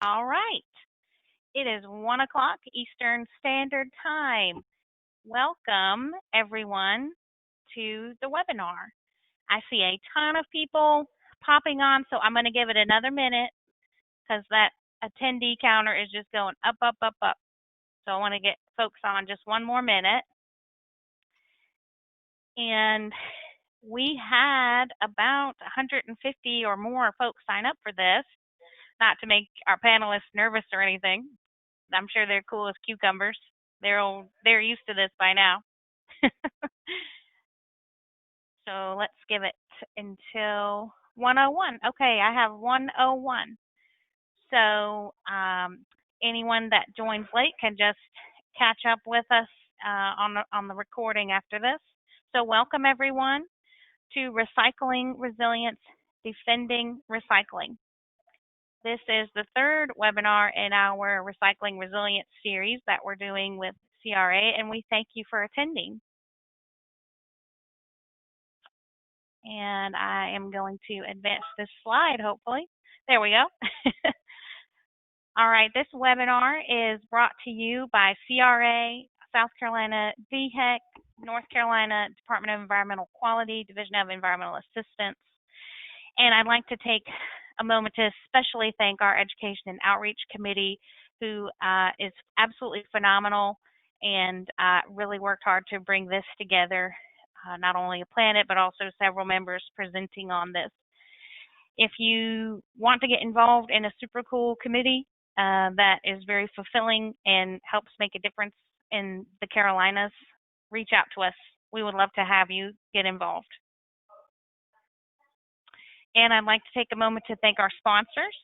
All right. It is 1 o'clock Eastern Standard Time. Welcome, everyone, to the webinar. I see a ton of people popping on, so I'm going to give it another minute because that attendee counter is just going up, up, up, up. So I want to get folks on just one more minute. And we had about 150 or more folks sign up for this, not to make our panelists nervous or anything. I'm sure they're cool as cucumbers. They're used to this by now. So let's give it until 1:01. Okay, I have 1:01. So anyone that joins late can just catch up with us on the recording after this. So welcome everyone to Recycling Resilience, Defending Recycling. This is the third webinar in our Recycling Resilience series that we're doing with CRA, and we thank you for attending. And I am going to advance this slide, hopefully. There we go. All right, this webinar is brought to you by CRA, South Carolina DHEC, North Carolina Department of Environmental Quality, Division of Environmental Assistance. And I'd like to take a moment to especially thank our Education and Outreach Committee, who is absolutely phenomenal and really worked hard to bring this together, not only a planet, but also several members presenting on this. If you want to get involved in a super cool committee that is very fulfilling and helps make a difference in the Carolinas, reach out to us. We would love to have you get involved. And I'd like to take a moment to thank our sponsors,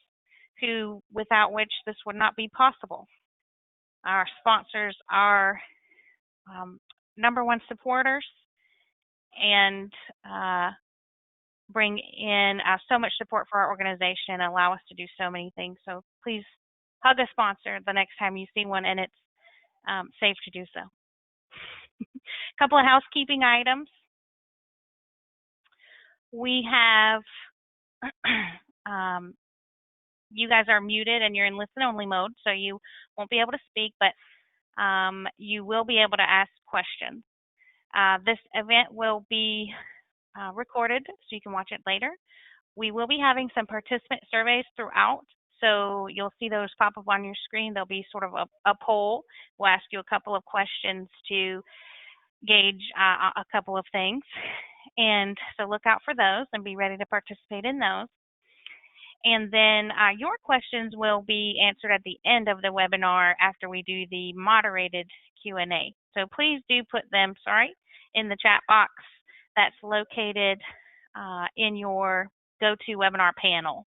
without which this would not be possible. Our sponsors are #1 supporters and bring in so much support for our organization and allow us to do so many things. So please hug a sponsor the next time you see one, and it's safe to do so. A couple of housekeeping items. We have you guys are muted and you're in listen-only mode, so you won't be able to speak, but you will be able to ask questions. This event will be recorded, so you can watch it later. We will be having some participant surveys throughout, so you'll see those pop up on your screen. There'll be sort of a poll. We'll ask you a couple of questions to gauge a couple of things. And so look out for those and be ready to participate in those. And then your questions will be answered at the end of the webinar after we do the moderated Q&A. So please do put them, in the chat box that's located in your GoToWebinar panel.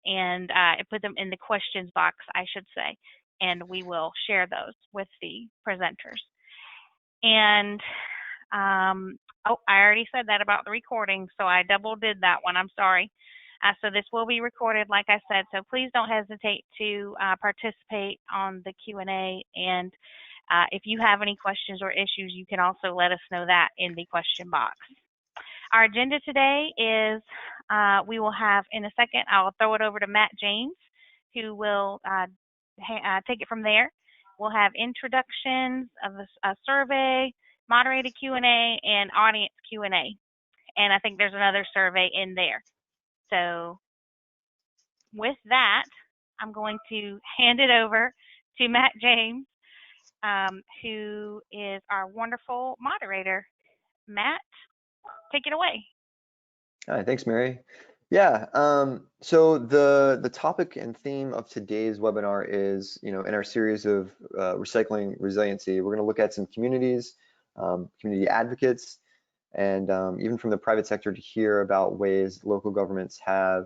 And put them in the questions box, I should say, and we will share those with the presenters. And oh, I already said that about the recording, so I double did that one. I'm sorry. So this will be recorded, like I said, so please don't hesitate to participate on the Q&A. And if you have any questions or issues, you can also let us know that in the question box. Our agenda today is we will have, in a second, I'll throw it over to Matt James, who will take it from there. We'll have introductions of a survey, moderated Q&A, and audience Q&A. And I think there's another survey in there. So with that, I'm going to hand it over to Matt James, who is our wonderful moderator. Matt, take it away. All right, thanks, Mary. Yeah, so the topic and theme of today's webinar is, in our series of recycling resiliency, we're going to look at some communities, community advocates, and even from the private sector to hear about ways local governments have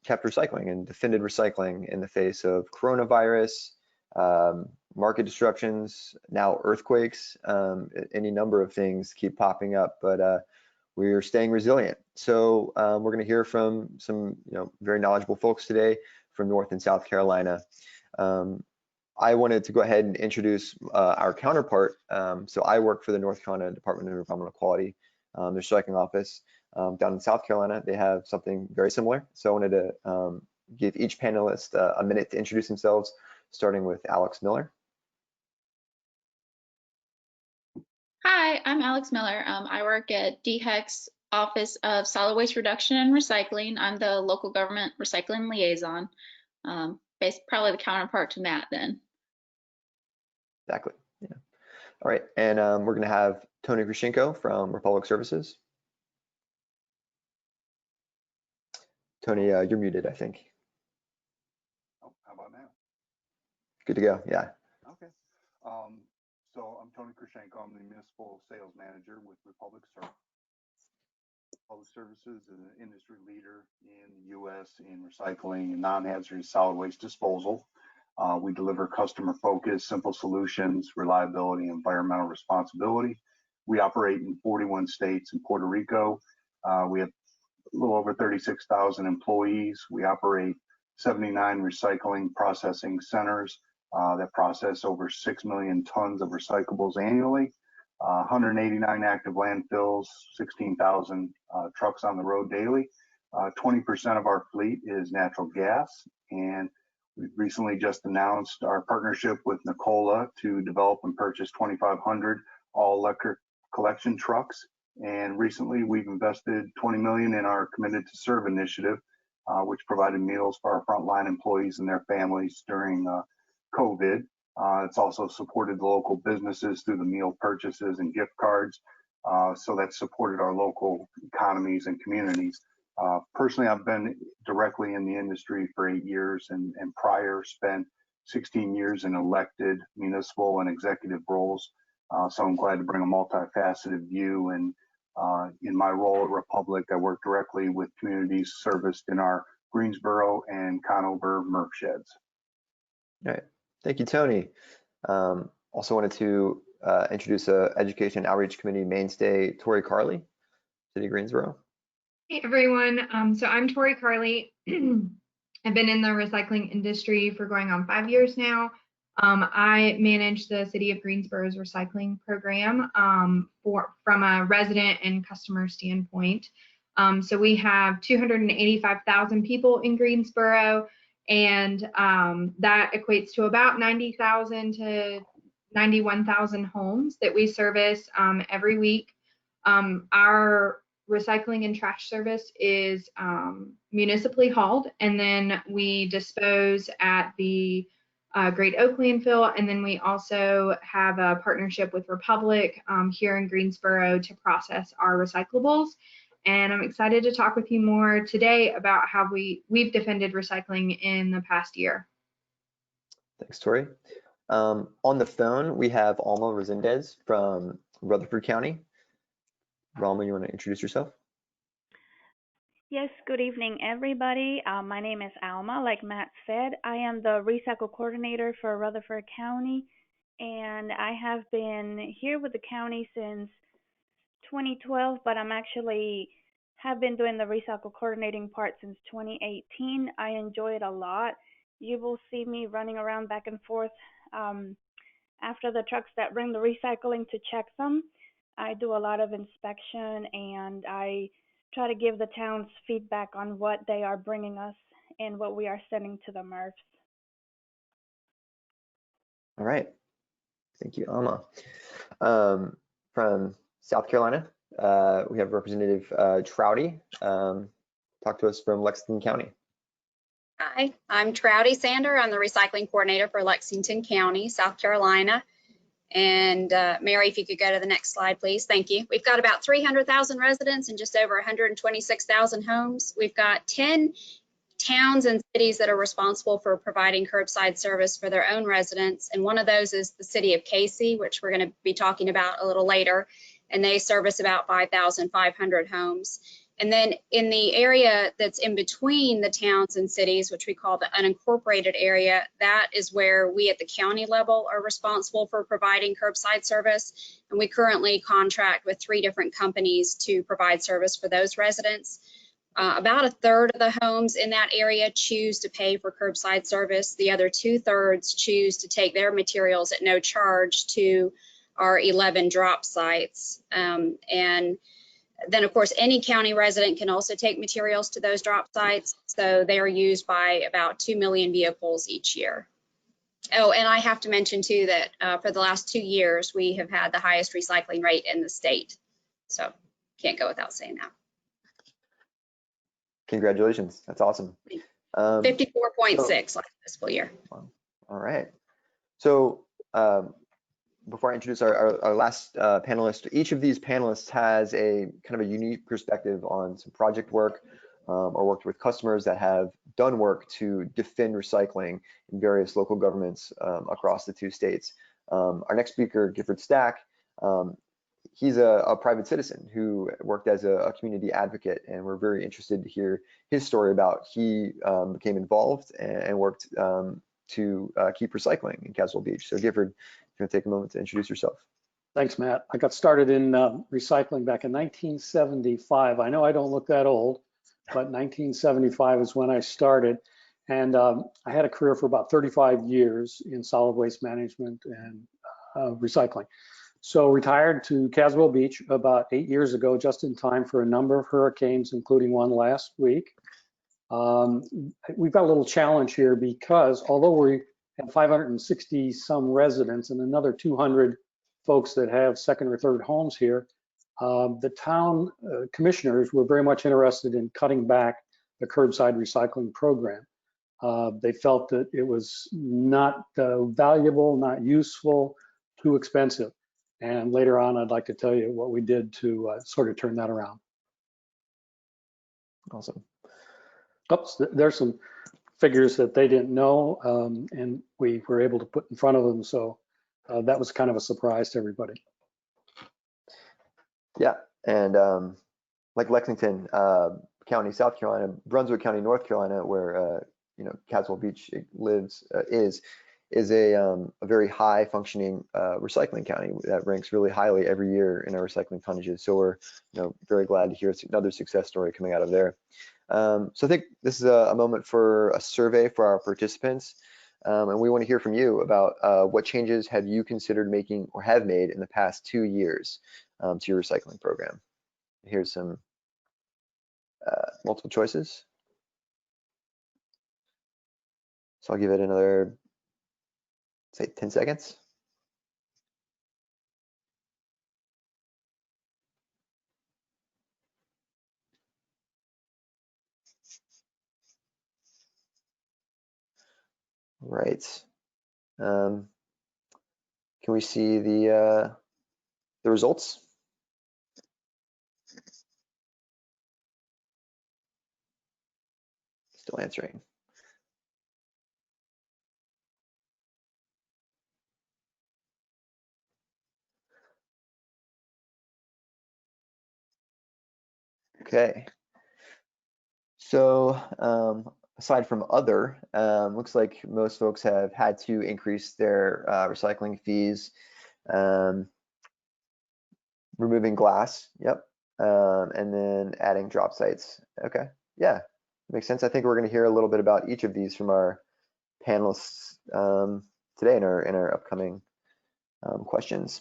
kept recycling and defended recycling in the face of coronavirus, market disruptions, now earthquakes, any number of things keep popping up, but we're staying resilient. So we're going to hear from some very knowledgeable folks today from North and South Carolina. I wanted to go ahead and introduce our counterpart. So I work for the North Carolina Department of Environmental Quality, their recycling office. Down in South Carolina, they have something very similar. So I wanted to give each panelist a minute to introduce themselves, starting with Alex Miller. Hi, I'm Alex Miller. I work at DHEC's Office of Solid Waste Reduction and Recycling. I'm the local government recycling liaison. Probably the counterpart to Matt then. Exactly. Yeah. All right, and we're going to have Tony Krushenko from Republic Services. Tony, you're muted, I think. Oh, how about now? Good to go. Yeah. Okay. So I'm Tony Krushenko. I'm the municipal sales manager with Republic Services. Public Services is an industry leader in the U.S. in recycling and non-hazardous solid waste disposal. We deliver customer-focused, simple solutions, reliability, and environmental responsibility. We operate in 41 states and Puerto Rico. We have a little over 36,000 employees. We operate 79 recycling processing centers that process over 6 million tons of recyclables annually. 189 active landfills, 16,000 trucks on the road daily. 20% of our fleet is natural gas, and we've recently just announced our partnership with Nikola to develop and purchase 2,500 all-electric collection trucks. And recently, we've invested $20 million in our Committed to Serve initiative, which provided meals for our frontline employees and their families during COVID. It's also supported the local businesses through the meal purchases and gift cards. So that's supported our local economies and communities. Personally, I've been directly in the industry for 8 years and prior spent 16 years in elected municipal and executive roles. So I'm glad to bring a multifaceted view. And in my role at Republic, I work directly with communities serviced in our Greensboro and Conover MRF sheds. All right. Thank you, Tony. Also wanted to introduce Education Outreach Committee mainstay, Tori Carley, City of Greensboro. Hey everyone, so I'm Tori Carley. I've been in the recycling industry for going on 5 years now. I manage the City of Greensboro's recycling program from a resident and customer standpoint. So we have 285,000 people in Greensboro, and that equates to about 90,000 to 91,000 homes that we service every week. Our recycling and trash service is municipally hauled, and then we dispose at the Great Oak landfill, and then we also have a partnership with Republic here in Greensboro to process our recyclables. And I'm excited to talk with you more today about how we've defended recycling in the past year. Thanks, Tori. On the phone, we have Alma Resendez from Rutherford County. Alma, you want to introduce yourself? Yes, good evening, everybody. My name is Alma. Like Matt said, I am the recycle coordinator for Rutherford County, and I have been here with the county since 2012, but I'm actually have been doing the recycle coordinating part since 2018. I enjoy it a lot. You will see me running around back and forth after the trucks that bring the recycling to check them. I do a lot of inspection, and I try to give the towns feedback on what they are bringing us and what we are sending to the MRFs. All right. Thank you, Alma. From South Carolina, we have Representative Trouty. Talk to us from Lexington County. Hi, I'm Trouty Sander. I'm the recycling coordinator for Lexington County, South Carolina. And Mary, if you could go to the next slide, please. Thank you. We've got about 300,000 residents and just over 126,000 homes. We've got 10 towns and cities that are responsible for providing curbside service for their own residents. And one of those is the city of Casey, which we're going to be talking about a little later. And they service about 5,500 homes. And then in the area that's in between the towns and cities, which we call the unincorporated area, that is where we at the county level are responsible for providing curbside service. And we currently contract with 3 different companies to provide service for those residents. About a third of the homes in that area choose to pay for curbside service. The other 2/3 choose to take their materials at no charge to our 11 drop sites. And Then, of course, any county resident can also take materials to those drop sites. So they are used by about 2 million vehicles each year. Oh, and I have to mention too that for the last 2 years, we have had the highest recycling rate in the state. So can't go without saying that. Congratulations. That's awesome. 54.6 last fiscal year. All right. So before I introduce our last panelist, each of these panelists has a kind of a unique perspective on some project work or worked with customers that have done work to defend recycling in various local governments across the 2 states. Our next speaker, Gifford Stack, he's a private citizen who worked as a community advocate, and we're very interested to hear his story about he became involved and worked to keep recycling in Caswell Beach. So Gifford, you're gonna take a moment to introduce yourself. Thanks, Matt. I got started in recycling back in 1975. I know I don't look that old, but 1975 is when I started. And I had a career for about 35 years in solid waste management and recycling. So retired to Caswell Beach about 8 years ago, just in time for a number of hurricanes, including one last week. We've got a little challenge here because although we have 560 some residents and another 200 folks that have second or third homes here, the town commissioners were very much interested in cutting back the curbside recycling program. They felt that it was not valuable, not useful, too expensive. And later on, I'd like to tell you what we did to sort of turn that around. Awesome. Oops, there's some figures that they didn't know, and we were able to put in front of them. So that was kind of a surprise to everybody. Yeah, and like Lexington County, South Carolina, Brunswick County, North Carolina, where Caswell Beach is a very high functioning recycling county that ranks really highly every year in our recycling tonnages. So we're very glad to hear another success story coming out of there. So I think this is a moment for a survey for our participants, and we want to hear from you about what changes have you considered making or have made in the past 2 years to your recycling program. Here's some multiple choices. So I'll give it another, say, 10 seconds. Right. Can we see the results? Still answering. Okay. So aside from other, looks like most folks have had to increase their recycling fees, removing glass, yep, and then adding drop sites. Okay, yeah, makes sense. I think we're going to hear a little bit about each of these from our panelists today in our upcoming questions.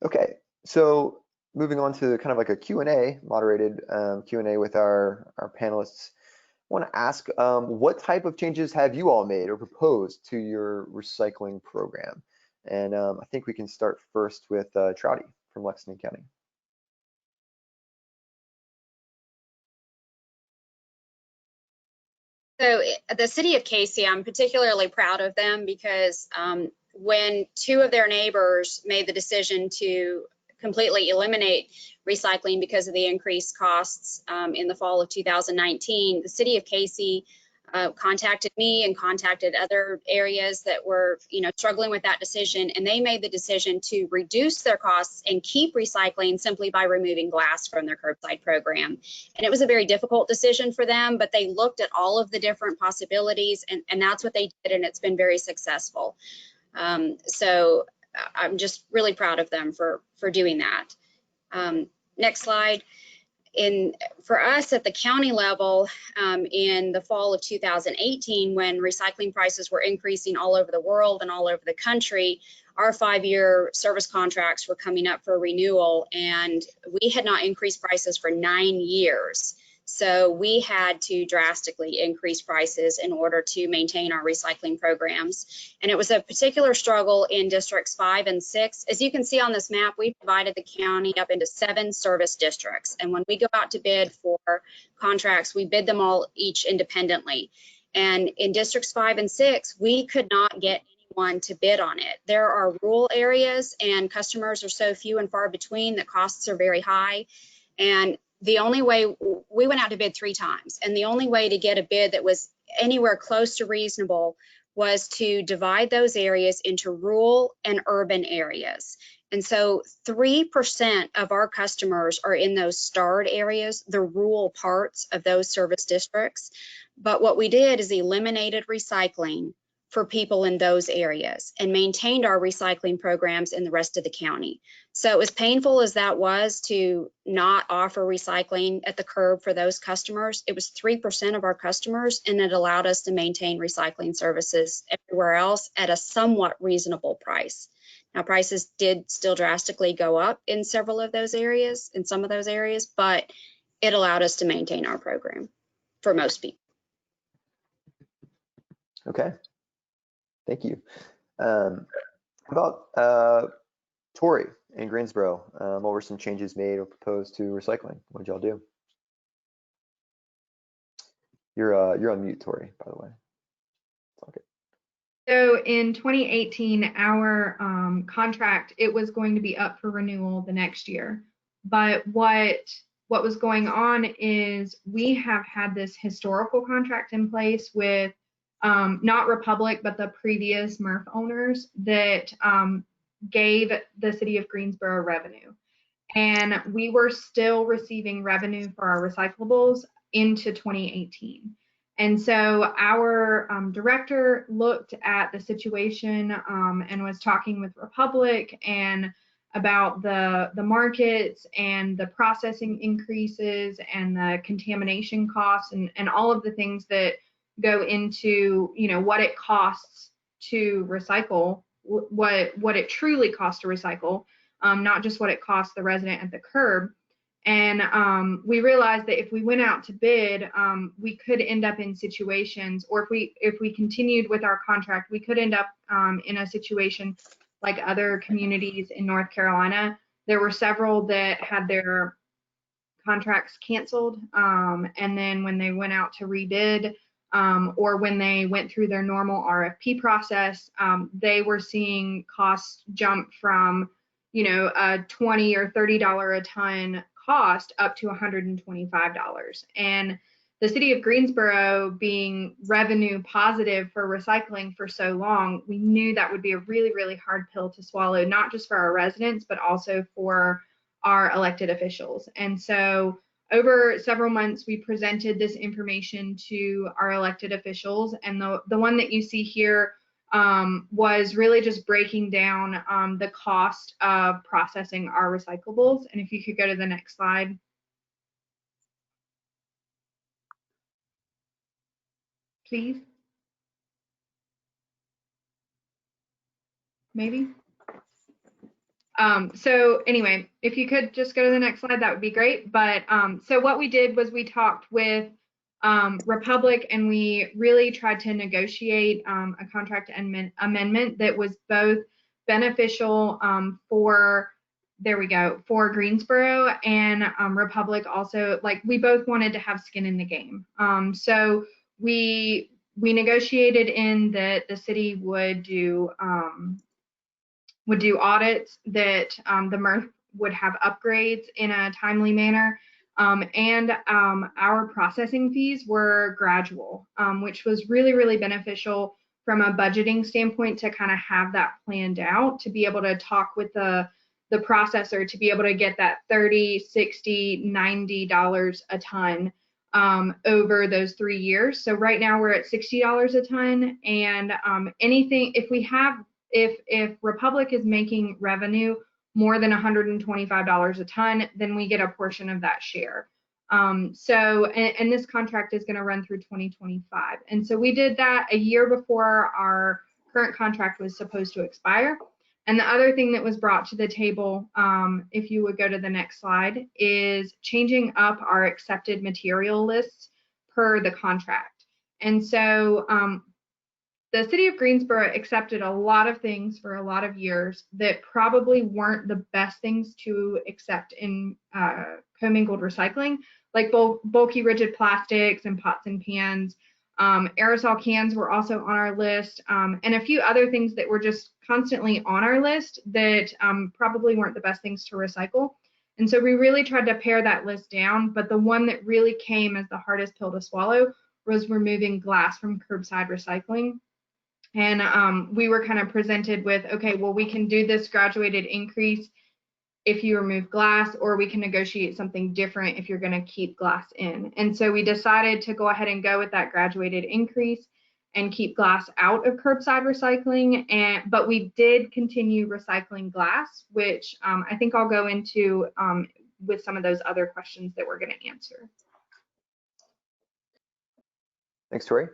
Okay, so moving on to kind of like a Q&A, moderated Q&A with our panelists. I want to ask, what type of changes have you all made or proposed to your recycling program? And I think we can start first with Trouty from Lexington County. So the city of Casey, I'm particularly proud of them because when 2 of their neighbors made the decision to completely eliminate recycling because of the increased costs in the fall of 2019, the city of Casey contacted me and contacted other areas that were, struggling with that decision, and they made the decision to reduce their costs and keep recycling simply by removing glass from their curbside program. And it was a very difficult decision for them, but they looked at all of the different possibilities, and that's what they did, and it's been very successful. So I'm just really proud of them for doing that. Next slide. for us at the county level, in the fall of 2018, when recycling prices were increasing all over the world and all over the country, our 5-year service contracts were coming up for renewal, and we had not increased prices for 9 years. So we had to drastically increase prices in order to maintain our recycling programs. And it was a particular struggle in districts 5 and 6. As you can see on this map, we divided the county up into 7 service districts. And when we go out to bid for contracts, we bid them all each independently. And in districts 5 and 6, we could not get anyone to bid on it. There are rural areas and customers are so few and far between that costs are very high. And the only way, we went out to bid 3 times, and the only way to get a bid that was anywhere close to reasonable was to divide those areas into rural and urban areas. And so 3% of our customers are in those starred areas, the rural parts of those service districts. But what we did is eliminated recycling for people in those areas and maintained our recycling programs in the rest of the county. So as painful as that was to not offer recycling at the curb for those customers, it was 3% of our customers, and it allowed us to maintain recycling services everywhere else at a somewhat reasonable price. Now, prices did still drastically go up in several of those areas, in some of those areas, but it allowed us to maintain our program for most people. Okay. Thank you. How about Tori in Greensboro? What were some changes made or proposed to recycling? What did y'all do? You're on mute, Tori, by the way. Okay. So in 2018, our contract, it was going to be up for renewal the next year. But what was going on is we have had this historical contract in place with not Republic, but the previous MRF owners that gave the city of Greensboro revenue. And we were still receiving revenue for our recyclables into 2018. And so our director looked at the situation and was talking with Republic and about the markets and the processing increases and the contamination costs and all of the things that go into, you know, what it costs to recycle, what it truly costs to recycle, not just what it costs the resident at the curb. And we realized that if we went out to bid, we could end up in situations, or if we continued with our contract, we could end up in a situation like other communities in North Carolina. There were several that had their contracts canceled, and then when they went out to rebid, or when they went through their normal RFP process, they were seeing costs jump from, you know, a $20 or $30 a ton cost up to $125. And the city of Greensboro being revenue positive for recycling for so long, we knew that would be a really, really hard pill to swallow, not just for our residents, but also for our elected officials. And so over several months, we presented this information to our elected officials, and the one that you see here was really just breaking down the cost of processing our recyclables. And if you could go to the next slide. Please. Maybe. So anyway, if you could just go to the next slide, that would be great. But so what we did was we talked with Republic, and we really tried to negotiate a contract amendment that was both beneficial for Greensboro, and Republic also, like, we both wanted to have skin in the game. So we negotiated in that the city would do audits, that the MRF would have upgrades in a timely manner, and our processing fees were gradual, which was really, really beneficial from a budgeting standpoint to kind of have that planned out, to be able to talk with the processor, to be able to get that $30, $60, $90 a ton over those 3 years. So right now we're at $60 a ton, and anything, if Republic is making revenue more than $125 a ton, then we get a portion of that share. And this contract is going to run through 2025. And so we did that a year before our current contract was supposed to expire. And the other thing that was brought to the table, if you would go to the next slide, is changing up our accepted material lists per the contract. And so the city of Greensboro accepted a lot of things for a lot of years that probably weren't the best things to accept in commingled recycling, like bulky rigid plastics and pots and pans. Aerosol cans were also on our list, and a few other things that were just constantly on our list that probably weren't the best things to recycle. And so we really tried to pare that list down, but the one that really came as the hardest pill to swallow was removing glass from curbside recycling. And we were kind of presented with, okay, well, we can do this graduated increase if you remove glass, or we can negotiate something different if you're going to keep glass in. And so we decided to go ahead and go with that graduated increase and keep glass out of curbside recycling. But we did continue recycling glass, which I think I'll go into with some of those other questions that we're going to answer. Thanks, Tori.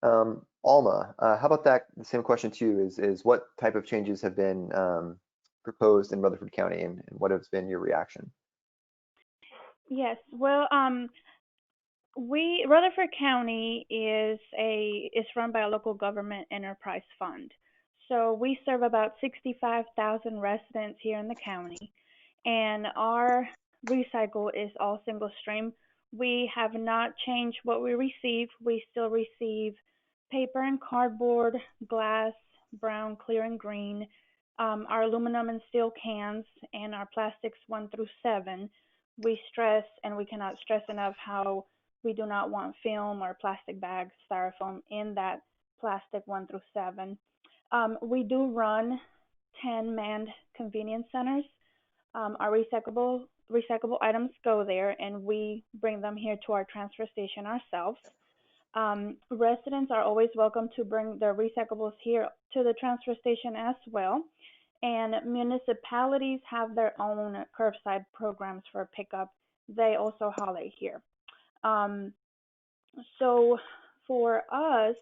Alma, how about that? The same question to you is what type of changes have been proposed in Rutherford County, and what has been your reaction? Yes, well, Rutherford County is run by a local government enterprise fund. So we serve about 65,000 residents here in the county, and our recycle is all single stream. We have not changed what we receive. We still receive paper and cardboard, glass, brown, clear, and green, our aluminum and steel cans, and our plastics 1 through 7. We stress, and we cannot stress enough, how we do not want film or plastic bags, styrofoam in that plastic 1 through 7. We do run 10 manned convenience centers. Our recyclable items go there, and we bring them here to our transfer station ourselves. Residents are always welcome to bring their recyclables here to the transfer station as well. And municipalities have their own curbside programs for pickup. They also haul here. So for us,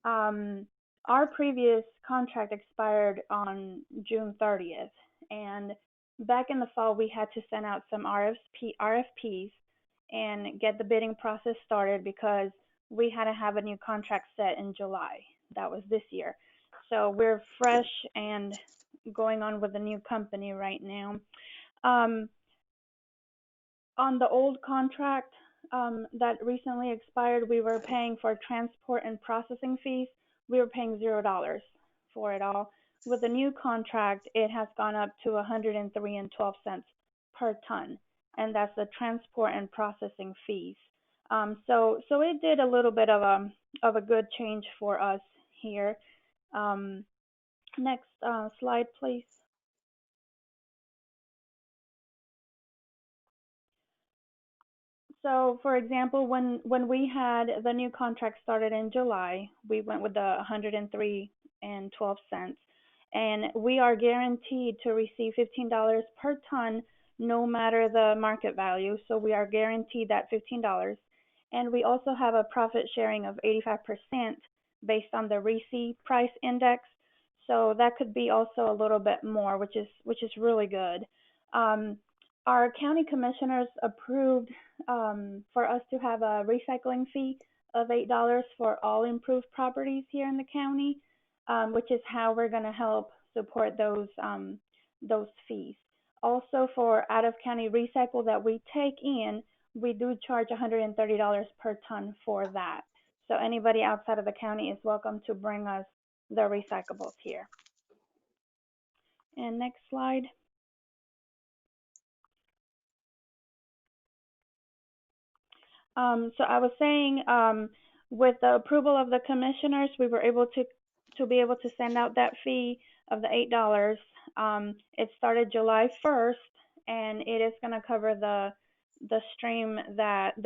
our previous contract expired on June 30th. And back in the fall, we had to send out some RFPs and get the bidding process started, because we had to have a new contract set in July. That was this year. So we're fresh and going on with a new company right now. On the old contract that recently expired, we were paying for transport and processing fees. We were paying $0 for it all. With the new contract, it has gone up to $103.12 per ton, and that's the transport and processing fees. So it did a little bit of a good change for us here. Next slide, please. So, for example, when we had the new contract started in July, we went with the $103.12, and we are guaranteed to receive $15 per ton, no matter the market value. So we are guaranteed that $15. And we also have a profit sharing of 85% based on the RISI price index. So that could be also a little bit more, which is really good. Our county commissioners approved for us to have a recycling fee of $8 for all improved properties here in the county, which is how we're going to help support those fees. Also, for out-of-county recycle that we take in, we do charge $130 per ton for that. So anybody outside of the county is welcome to bring us their recyclables here. And next slide. So I was saying, with the approval of the commissioners, we were able to be able to send out that fee of the $8. It started July 1st, and it is going to cover the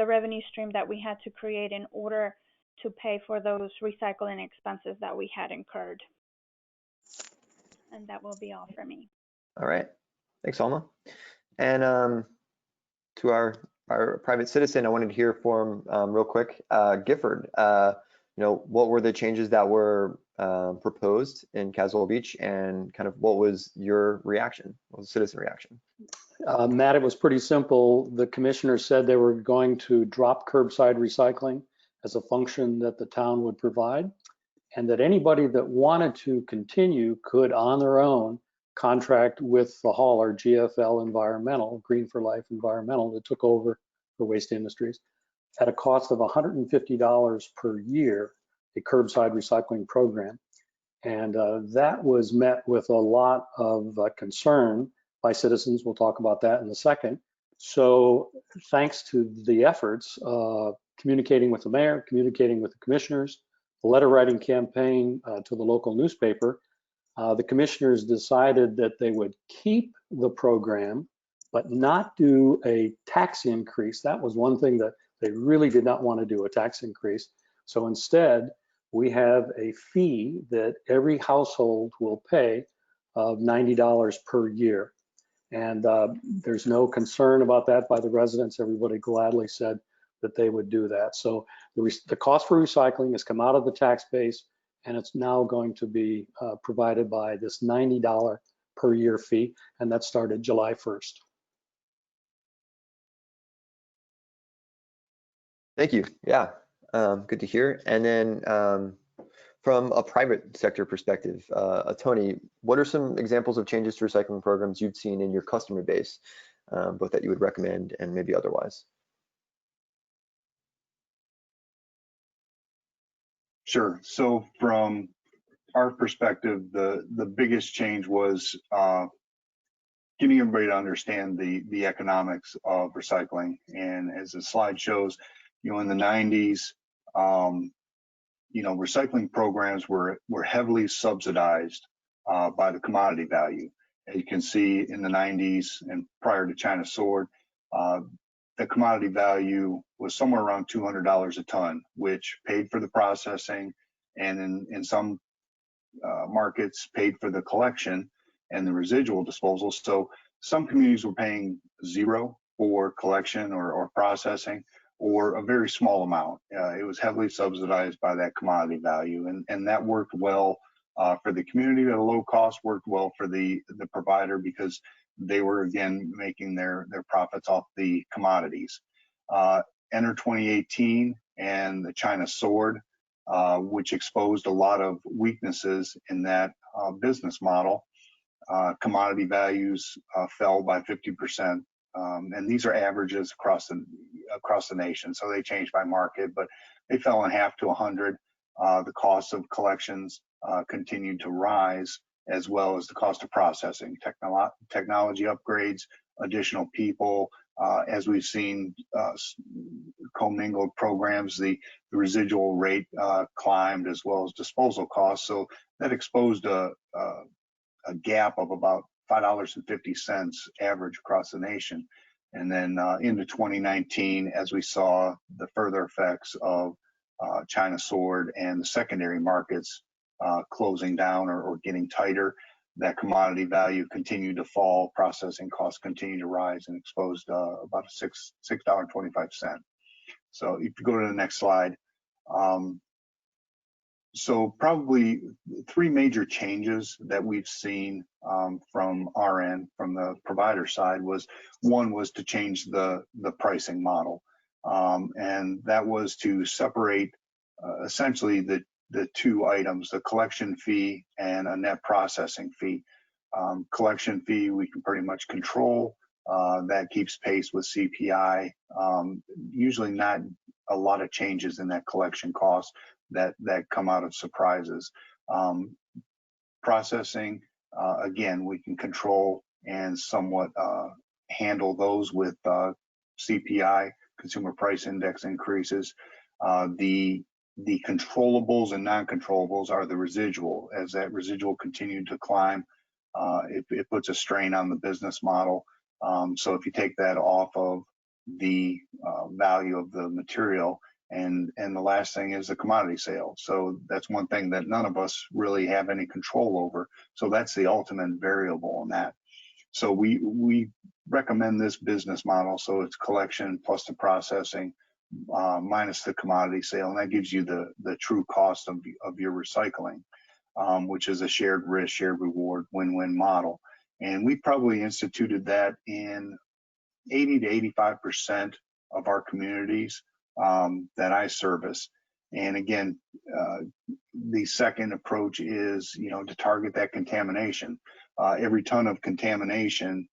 revenue stream that we had to create in order to pay for those recycling expenses that we had incurred. And that will be all for me. All right, thanks, Alma. And to our our private citizen, I wanted to hear from real quick, Gifford. What were the changes that were proposed in Caswell Beach, and kind of what was your reaction? What was the citizen reaction? Matt, it was pretty simple. The commissioner said they were going to drop curbside recycling as a function that the town would provide, and that anybody that wanted to continue could, on their own, contract with the hauler, GFL Environmental, Green for Life Environmental, that took over for Waste Industries, at a cost of $150 per year, a curbside recycling program. And that was met with a lot of concern by citizens. We'll talk about that in a second. So thanks to the efforts, communicating with the mayor, communicating with the commissioners, the letter writing campaign to the local newspaper, the commissioners decided that they would keep the program, but not do a tax increase. That was one thing that they really did not want to do, a tax increase. So instead, we have a fee that every household will pay of $90 per year. And there's no concern about that by the residents. Everybody gladly said that they would do that. So the cost for recycling has come out of the tax base, and it's now going to be provided by this $90 per year fee, and that started July 1st. Thank you. Yeah, good to hear. And then from a private sector perspective, Tony, what are some examples of changes to recycling programs you've seen in your customer base, both that you would recommend and maybe otherwise? Sure. So from our perspective, the biggest change was getting everybody to understand the economics of recycling. And as the slide shows, in the 90s, recycling programs were heavily subsidized by the commodity value. As you can see, in the 90s and prior to China Sword, the commodity value was somewhere around $200 a ton, which paid for the processing, and in some markets paid for the collection and the residual disposal. So some communities were paying zero for collection or processing, or a very small amount. It was heavily subsidized by that commodity value, and that worked well for the community at a low cost, worked well for the provider, because they were, again, making their profits off the commodities. Enter 2018 and the China Sword, which exposed a lot of weaknesses in that business model. Commodity values fell by 50%, and these are averages across the nation, so they change by market, but they fell in half to 100. The cost of collections continued to rise, as well as the cost of processing. Technology upgrades, additional people, as we've seen commingled programs, the residual rate climbed, as well as disposal costs. So that exposed a gap of about $5.50 average across the nation. And then into 2019, as we saw the further effects of China Sword and the secondary markets closing down or getting tighter, that commodity value continued to fall, processing costs continued to rise, and exposed about $6.25. So if you go to the next slide. So probably three major changes that we've seen from our end, from the provider side, was one was to change the pricing model, and that was to separate essentially the two items, the collection fee and a net processing fee. Collection fee we can pretty much control. That keeps pace with CPI. Usually not a lot of changes in that collection cost that come out of surprises. Processing, again, we can control and somewhat handle those with CPI, Consumer Price Index increases. The controllables and non-controllables are the residual. As that residual continued to climb, it puts a strain on the business model. So if you take that off of the value of the material, and the last thing is the commodity sale. So that's one thing that none of us really have any control over. So that's the ultimate variable in that. So we recommend this business model. So it's collection plus the processing minus the commodity sale, and that gives you the true cost of your recycling, which is a shared risk, shared reward, win-win model. And we probably instituted that in 80 to 85% of our communities that I service. And again, the second approach is, to target that contamination. Every ton of contamination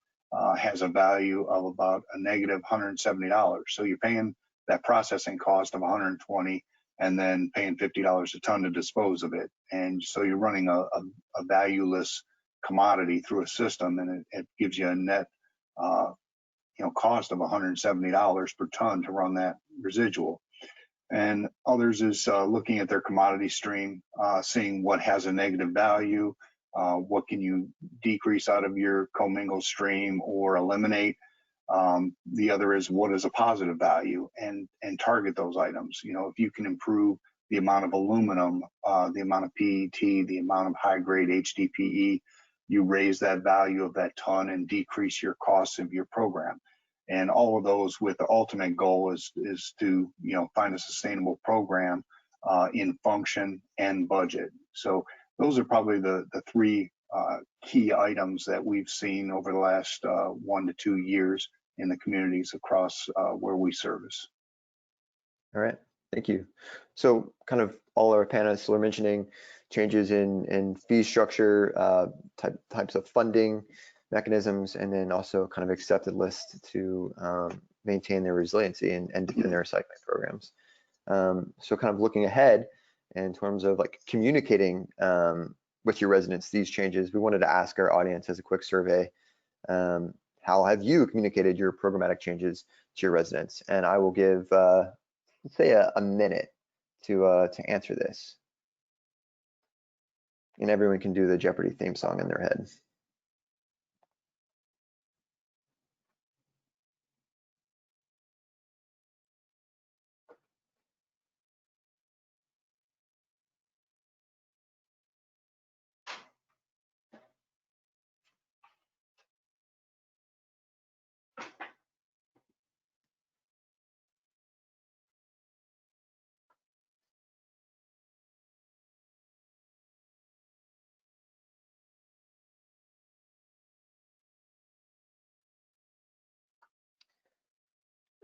has a value of about a negative $170. So you're paying that processing cost of $120 and then paying $50 a ton to dispose of it. And so you're running a valueless commodity through a system, and it gives you a net cost of $170 per ton to run that residual. And others is looking at their commodity stream, seeing what has a negative value, what can you decrease out of your commingled stream or eliminate. The other is what is a positive value, and target those items. If you can improve the amount of aluminum, the amount of PET, the amount of high grade HDPE, you raise that value of that ton and decrease your costs of your program. And all of those with the ultimate goal is to find a sustainable program in function and budget. So those are probably the three key items that we've seen over the last 1 to 2 years in the communities across where we service. All right, thank you. So kind of all our panelists were mentioning changes in fee structure, types of funding mechanisms, and then also kind of accepted list to maintain their resiliency and defend their recycling programs. So kind of looking ahead in terms of like communicating with your residents these changes, we wanted to ask our audience as a quick survey, how have you communicated your programmatic changes to your residents? And I will give, let's say a minute to answer this. And everyone can do the Jeopardy theme song in their head.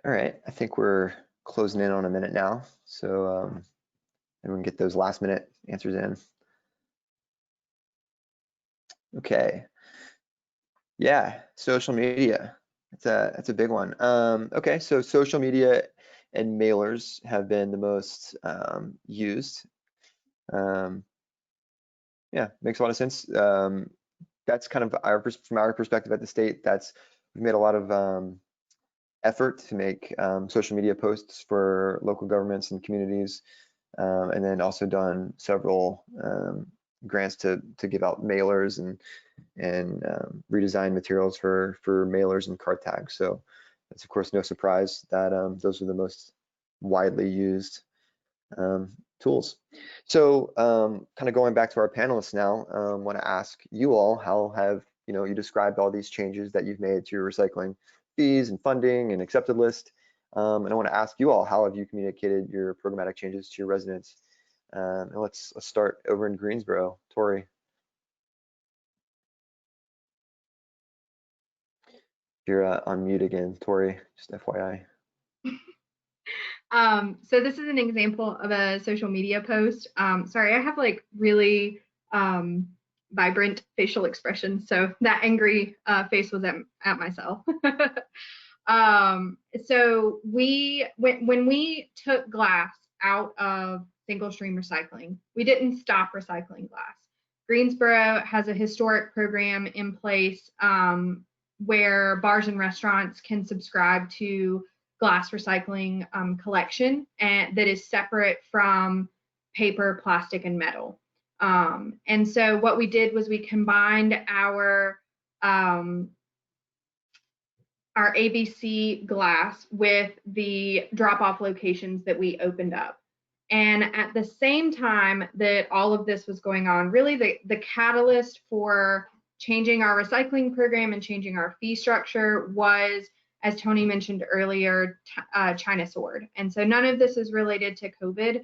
All right, I think we're closing in on a minute now, so everyone get those last minute answers in. Okay, yeah, social media, that's a big one. Okay, so social media and mailers have been the most used. Yeah, makes a lot of sense. That's kind of from our perspective at the state, we've made a lot of effort to make social media posts for local governments and communities, and then also done several grants to give out mailers and redesign materials for mailers and card tags. So it's of course no surprise that those are the most widely used tools. So kind of going back to our panelists now, want to ask you all, how have you described all these changes that you've made to your recycling fees and funding and accepted list, and I want to ask you all, how have you communicated your programmatic changes to your residents? And let's start over in Greensboro. Tori. You're on mute again, Tori, just FYI. So this is an example of a social media post. Sorry, I have like really vibrant facial expressions, so that angry face was at myself. So when we took glass out of single stream recycling, we didn't stop recycling glass. Greensboro has a historic program in place where bars and restaurants can subscribe to glass recycling collection, and that is separate from paper, plastic, and metal. And so what we did was we combined our ABC glass with the drop-off locations that we opened up. And at the same time that all of this was going on, really the catalyst for changing our recycling program and changing our fee structure was, as Tony mentioned earlier, China sword. And so none of this is related to COVID,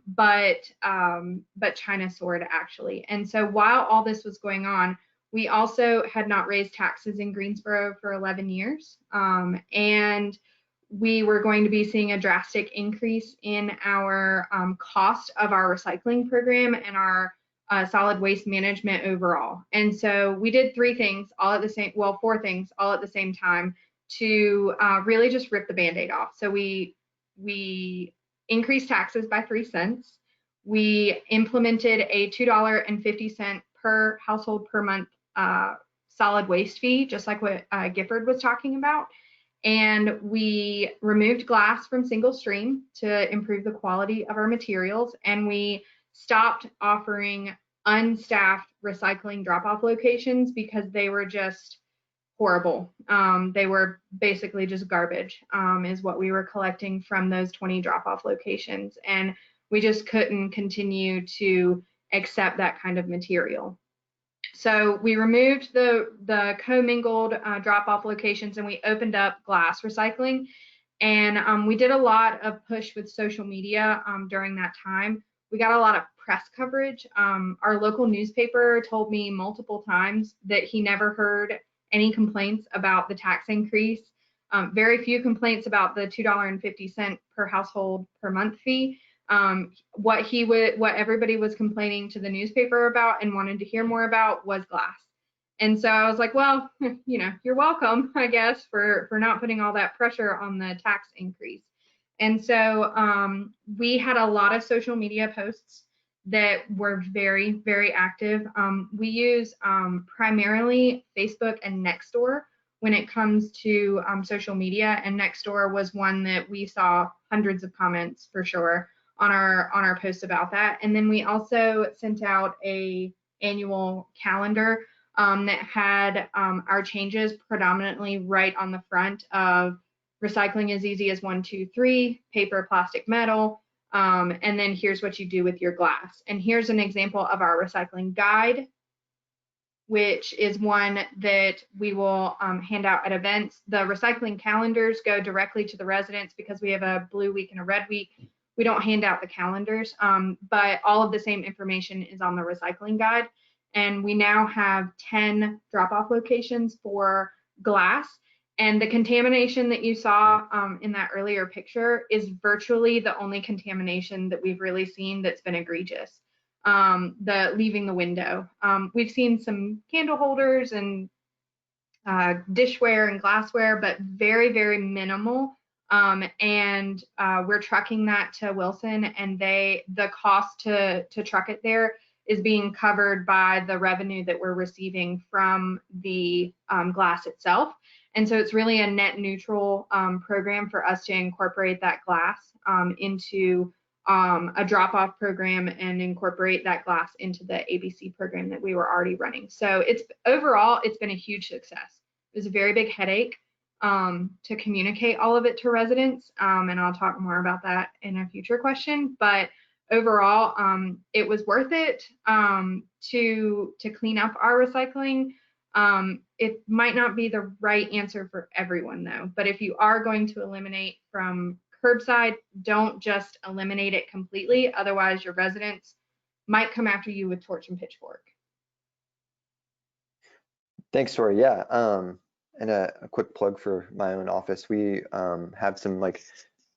but China sword actually. And so while all this was going on, we also had not raised taxes in Greensboro for 11 years. And we were going to be seeing a drastic increase in our cost of our recycling program and our solid waste management overall. And so we did four things all at the same time to really just rip the Band-Aid off. So we increased taxes by 3 cents. We implemented a $2.50 per household per month solid waste fee, just like what Gifford was talking about. And we removed glass from single stream to improve the quality of our materials. And we stopped offering unstaffed recycling drop-off locations because they were just horrible. They were basically just garbage, is what we were collecting from those 20 drop-off locations. And we just couldn't continue to accept that kind of material. So we removed the commingled drop-off locations and we opened up glass recycling. And we did a lot of push with social media during that time. We got a lot of press coverage. Our local newspaper told me multiple times that he never heard any complaints about the tax increase. Very few complaints about the $2.50 per household per month fee. What everybody was complaining to the newspaper about and wanted to hear more about was glass. And so I was like, well, you're welcome, I guess, for not putting all that pressure on the tax increase. And so we had a lot of social media posts that were very, very active. We use primarily Facebook and Nextdoor when it comes to social media, and Nextdoor was one that we saw hundreds of comments for sure on our posts about that. And then we also sent out a annual calendar that had our changes predominantly right on the front of recycling as easy as 1, 2, 3, paper, plastic, metal, and then here's what you do with your glass. And here's an example of our recycling guide, which is one that we will hand out at events. The recycling calendars go directly to the residents because we have a blue week and a red week. We don't hand out the calendars, but all of the same information is on the recycling guide. And we now have 10 drop-off locations for glass. And the contamination that you saw in that earlier picture is virtually the only contamination that we've really seen that's been egregious. The leaving the window. We've seen some candle holders and dishware and glassware, but very, very minimal. And we're trucking that to Wilson, and the cost to truck it there is being covered by the revenue that we're receiving from the glass itself. And so it's really a net neutral program for us to incorporate that glass into a drop-off program and incorporate that glass into the ABC program that we were already running. So overall, it's been a huge success. It was a very big headache to communicate all of it to residents, and I'll talk more about that in a future question. But overall, it was worth it to clean up our recycling. It might not be the right answer for everyone though, but if you are going to eliminate from curbside, don't just eliminate it completely. Otherwise, your residents might come after you with torch and pitchfork. Thanks, Tori. Yeah, and a quick plug for my own office. We have some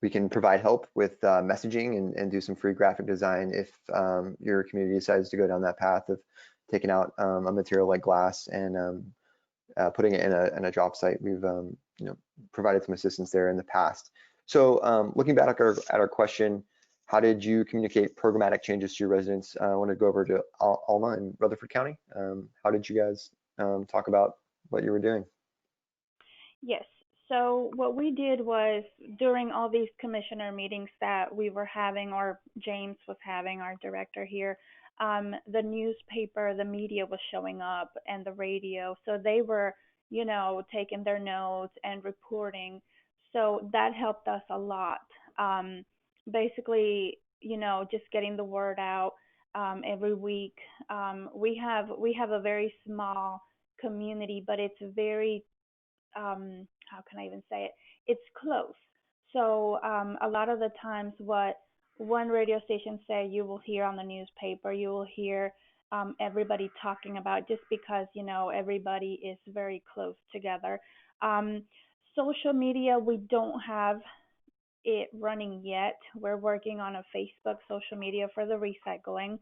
we can provide help with messaging and do some free graphic design if your community decides to go down that path of taking out a material like glass and putting it in a drop site. We've provided some assistance there in the past. So looking back at our question, how did you communicate programmatic changes to your residents? I want to go over to Alma in Rutherford County. How did you guys talk about what you were doing? Yes. So what we did was during all these commissioner meetings that we were having, or James was having, our director here, the newspaper, the media was showing up, and the radio. So they were, taking their notes and reporting. So that helped us a lot. Basically, just getting the word out. every week. We have a very small community, but it's very, how can I even say it? It's close. So a lot of the times, what one radio station say, you will hear on the newspaper, you will hear everybody talking about, just because everybody is very close together. Um, Social media, we don't have it running yet. We're working on a Facebook social media for the recycling.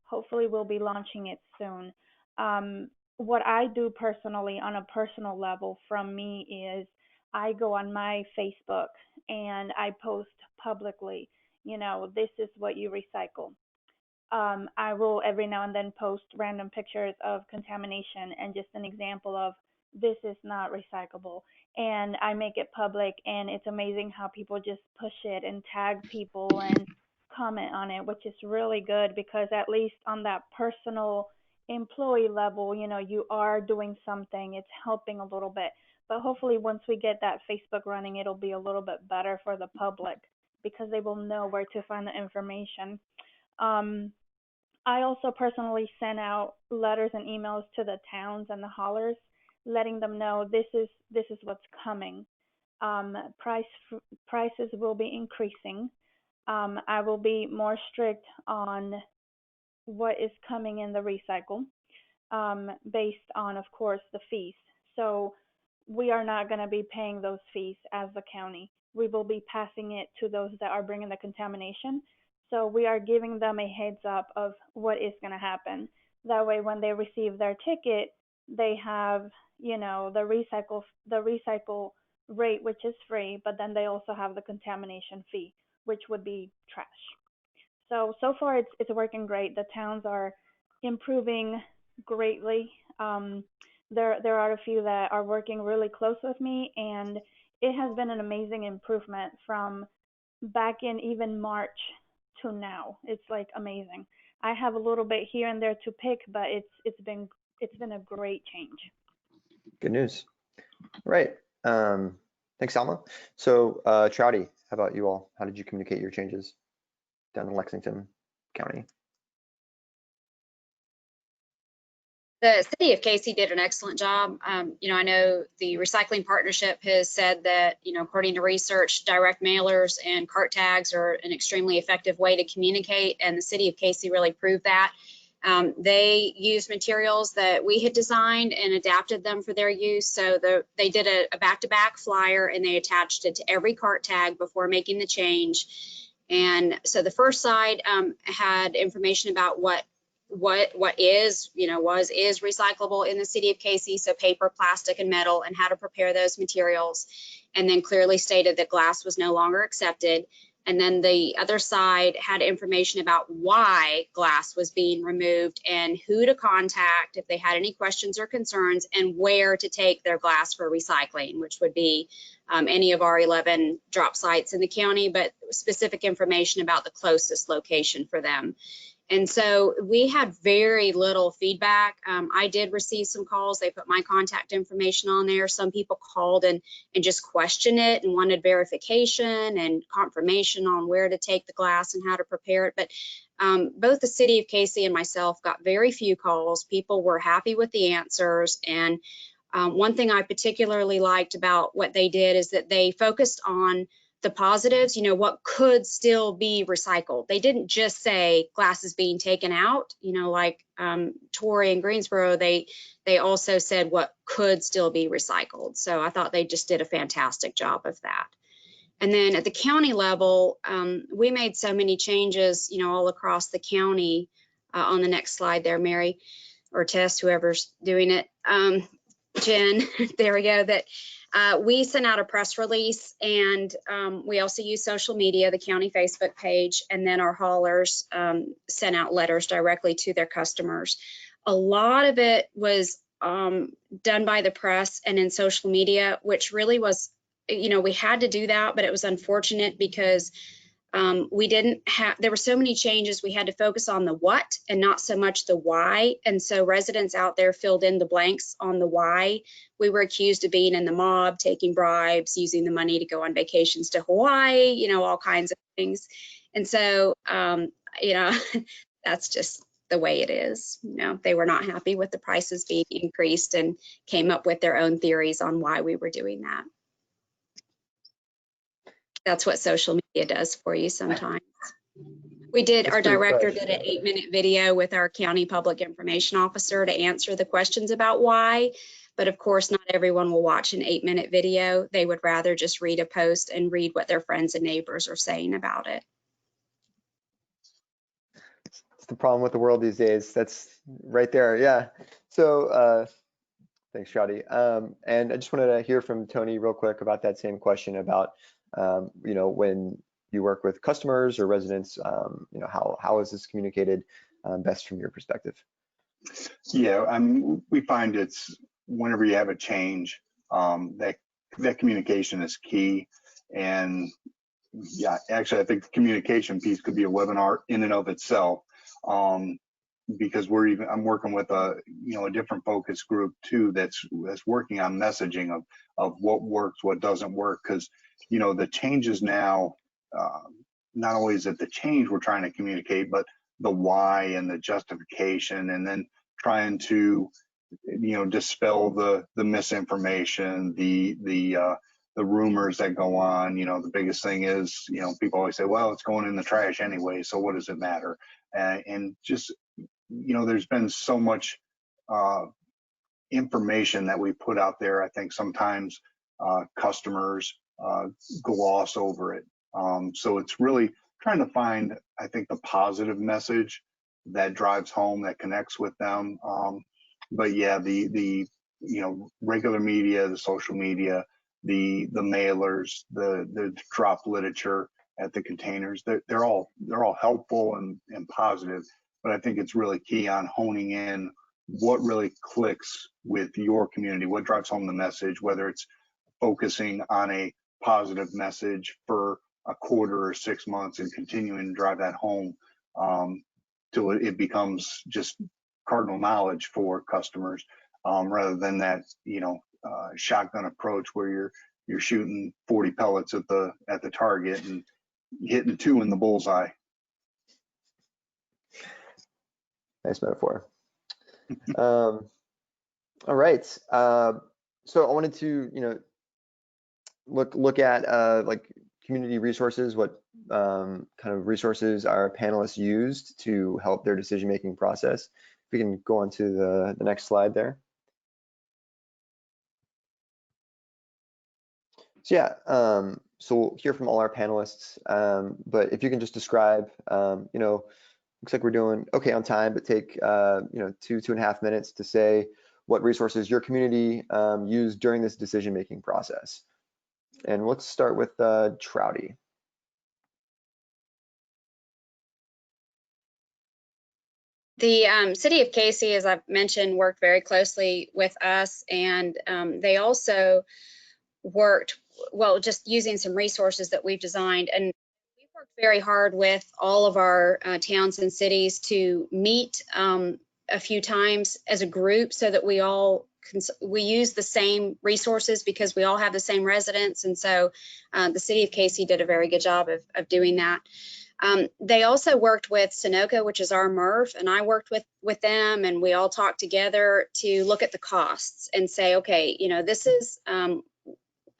Hopefully, we'll be launching it soon. What I do personally, on a personal level, from me is I go on my Facebook and I post publicly, this is what you recycle. I will every now and then post random pictures of contamination and just an example of this is not recyclable. And I make it public, and it's amazing how people just push it and tag people and comment on it, which is really good, because at least on that personal employee level, you are doing something, it's helping a little bit. But hopefully, once we get that Facebook running, it'll be a little bit better for the public, because they will know where to find the information. Um, I also personally sent out letters and emails to the towns and the haulers, letting them know this is what's coming. Um, price Prices will be increasing. I will be more strict on what is coming in the recycle, based on, of course, the fees. So we are not going to be paying those fees as the county. We will be passing it to those that are bringing the contamination. So we are giving them a heads up of what is going to happen. That way, when they receive their ticket, they have, the recycle rate, which is free, but then they also have the contamination fee, which would be trash. So far it's working great. The towns are improving greatly. There are a few that are working really close with me, and it has been an amazing improvement from back in even March to now. It's like amazing. I have a little bit here and there to pick, but it's been a great change. Good news. All right. Thanks, Alma. So, Trouty, how about you all? How did you communicate your changes down in Lexington County? The city of Casey did an excellent job. I know the recycling partnership has said that, according to research, direct mailers and cart tags are an extremely effective way to communicate, and the city of Casey really proved that. They used materials that we had designed and adapted them for their use. So they did a back-to-back flyer, and they attached it to every cart tag before making the change. And so the first side had information about what is recyclable in the city of Casey, so paper, plastic, and metal, and how to prepare those materials, and then clearly stated that glass was no longer accepted. And then the other side had information about why glass was being removed and who to contact if they had any questions or concerns, and where to take their glass for recycling, which would be any of our 11 drop sites in the county, but specific information about the closest location for them. And so we had very little feedback. I did receive some calls. They put my contact information on there. Some people called and just questioned it and wanted verification and confirmation on where to take the glass and how to prepare it. But both the city of Casey and myself got very few calls. People were happy with the answers. And one thing I particularly liked about what they did is that they focused on the positives, what could still be recycled. They didn't just say glass is being taken out, like Torrey and Greensboro, they also said what could still be recycled. So I thought they just did a fantastic job of that. And then at the county level, we made so many changes, all across the county. On the next slide there, Mary, or Tess, whoever's doing it. Jen, there we go, that we sent out a press release, and we also use social media, the county Facebook page, and then our haulers sent out letters directly to their customers. A lot of it was done by the press and in social media, which really was, we had to do that, but it was unfortunate because we didn't have, there were so many changes, we had to focus on the what and not so much the why. And so residents out there filled in the blanks on the why. We were accused of being in the mob, taking bribes, using the money to go on vacations to Hawaii, all kinds of things. And so, that's just the way it is. You know, they were not happy with the prices being increased and came up with their own theories on why we were doing that. That's what social media does for you sometimes. We did, That's our pretty director fresh. did an 8-minute video with our county public information officer to answer the questions about why. But of course, not everyone will watch an 8-minute video. They would rather just read a post and read what their friends and neighbors are saying about it. It's the problem with the world these days. That's right there. Yeah. So thanks, Shadi. And I just wanted to hear from Tony real quick about that same question about, you know, when you work with customers or residents, you know, how is this communicated best from your perspective? Yeah, we find it's whenever you have a change, that communication is key. And yeah, actually, I think the communication piece could be a webinar in and of itself, because I'm working with a different focus group too that's working on messaging of what works, what doesn't work, because you know the changes now. Not only is it the change we're trying to communicate, but the why and the justification, and then trying to dispel the misinformation, the rumors that go on. You know, the biggest thing is, people always say, well, it's going in the trash anyway, so what does it matter? And just, there's been so much information that we put out there. I think sometimes customers gloss over it. So it's really trying to find, I think, the positive message that drives home, that connects with them. But yeah, the regular media, the social media, the mailers, the drop literature at the containers, they're all helpful and positive. But I think it's really key on honing in what really clicks with your community, what drives home the message, whether it's focusing on a positive message for a quarter or 6 months and continuing to drive that home till it becomes just cardinal knowledge for customers, rather than that shotgun approach where you're shooting 40 pellets at the target and hitting 2 in the bullseye. Nice metaphor. All right. So I wanted to look at like community resources, what kind of resources our panelists used to help their decision-making process. If we can go on to the next slide there. So yeah, so we'll hear from all our panelists, but if you can just describe, looks like we're doing okay on time, but take 2.5 minutes to say what resources your community used during this decision-making process. And let's start with Trouty. The city of Casey, as I've mentioned, worked very closely with us, and they also worked, well, just using some resources that we've designed. And we worked very hard with all of our towns and cities to meet a few times as a group so that we use the same resources because we all have the same residents. And so the city of Casey did a very good job of doing that. They also worked with Sunoco, which is our MRF, and I worked with them, and we all talked together to look at the costs and say, okay, this is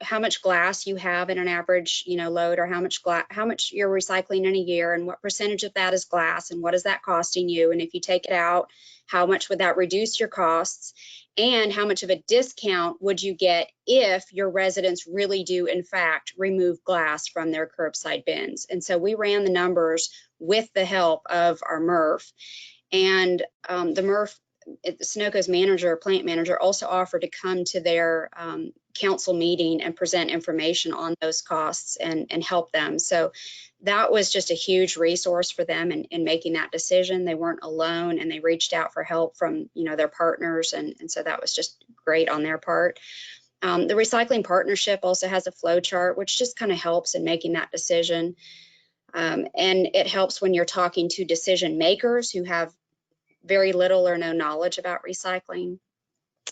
how much glass you have in an average, load, or how much you're recycling in a year, and what percentage of that is glass, and what is that costing you? And if you take it out, how much would that reduce your costs? And how much of a discount would you get if your residents really do, in fact, remove glass from their curbside bins? And so we ran the numbers with the help of our MRF. And the MRF, Sunoco's plant manager, also offered to come to their council meeting and present information on those costs and help them. So that was just a huge resource for them in making that decision. They weren't alone, and they reached out for help from their partners, and so that was just great on their part. The Recycling Partnership also has a flow chart, which just kind of helps in making that decision. And it helps when you're talking to decision makers who have very little or no knowledge about recycling.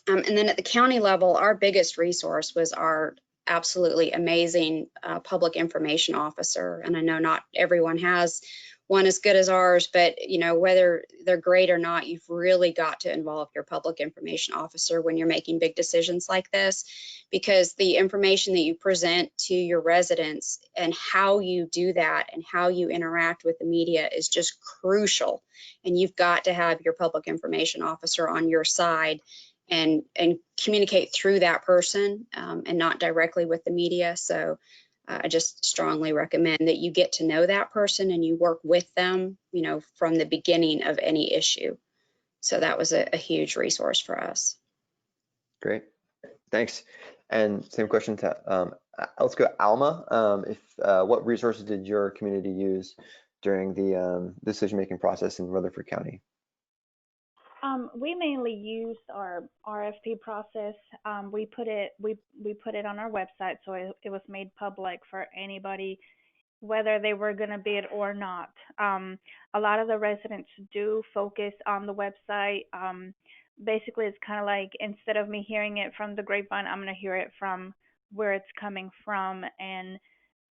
And then at the county level, our biggest resource was our absolutely amazing public information officer. And I know not everyone has one as good as ours, but you know, whether they're great or not, you've really got to involve your public information officer when you're making big decisions like this, because the information that you present to your residents and how you do that and how you interact with the media is just crucial. And you've got to have your public information officer on your side and communicate through that person and not directly with the media. So I just strongly recommend that you get to know that person and you work with them, you know, from the beginning of any issue. So that was a huge resource for us. Great, thanks. And same question to let's go Alma. What resources did your community use during the decision-making process in Rutherford County? We mainly used our RFP process. We put it on our website, so it was made public for anybody, whether they were going to bid or not. A lot of the residents do focus on the website. Basically, it's kind of like, instead of me hearing it from the grapevine, I'm going to hear it from where it's coming from and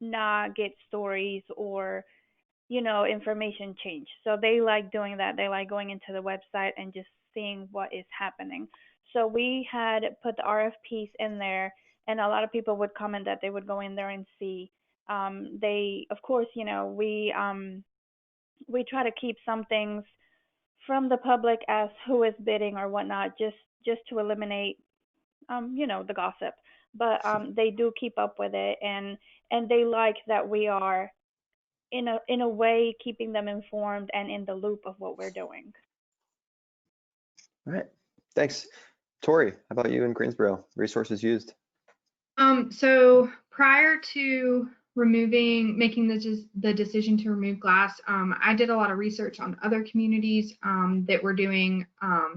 not get stories or information change. So they like doing that. They like going into the website and just seeing what is happening. So we had put the RFPs in there, and a lot of people would comment that they would go in there and see. They, of course, we try to keep some things from the public as who is bidding or whatnot, just to eliminate, the gossip. But they do keep up with it, and they like that we are in a way keeping them informed and in the loop of what we're doing. All right, thanks. Tori, how about you in Greensboro? Resources used? So prior to making the decision to remove glass, I did a lot of research on other communities that were doing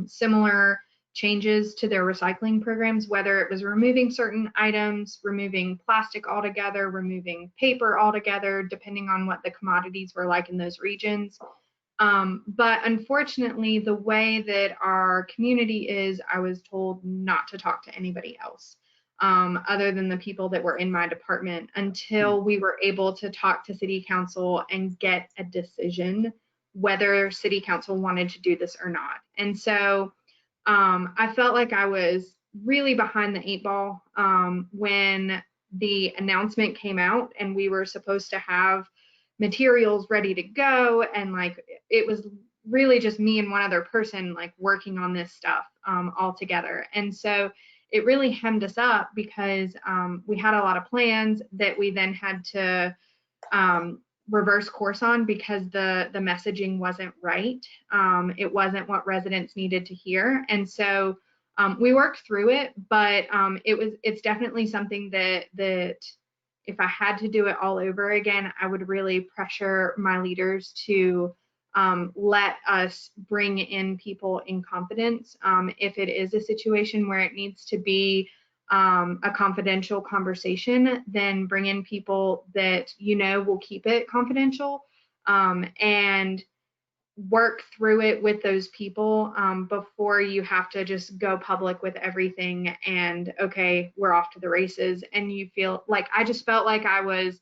similar changes to their recycling programs, whether it was removing certain items, removing plastic altogether, removing paper altogether, depending on what the commodities were like in those regions. But unfortunately, the way that our community is, I was told not to talk to anybody else other than the people that were in my department until we were able to talk to city council and get a decision whether city council wanted to do this or not. And so I felt like I was really behind the 8 ball when the announcement came out and we were supposed to have materials ready to go, and like it was really just me and one other person like working on this stuff all together. And so it really hemmed us up because we had a lot of plans that we then had to reverse course on because the messaging wasn't right. It wasn't what residents needed to hear. And so we worked through it, but it's definitely something that if I had to do it all over again, I would really pressure my leaders to let us bring in people in confidence. If it is a situation where it needs to be a confidential conversation, then bring in people that will keep it confidential and work through it with those people before you have to just go public with everything and okay, we're off to the races. And you feel like, I just felt like I was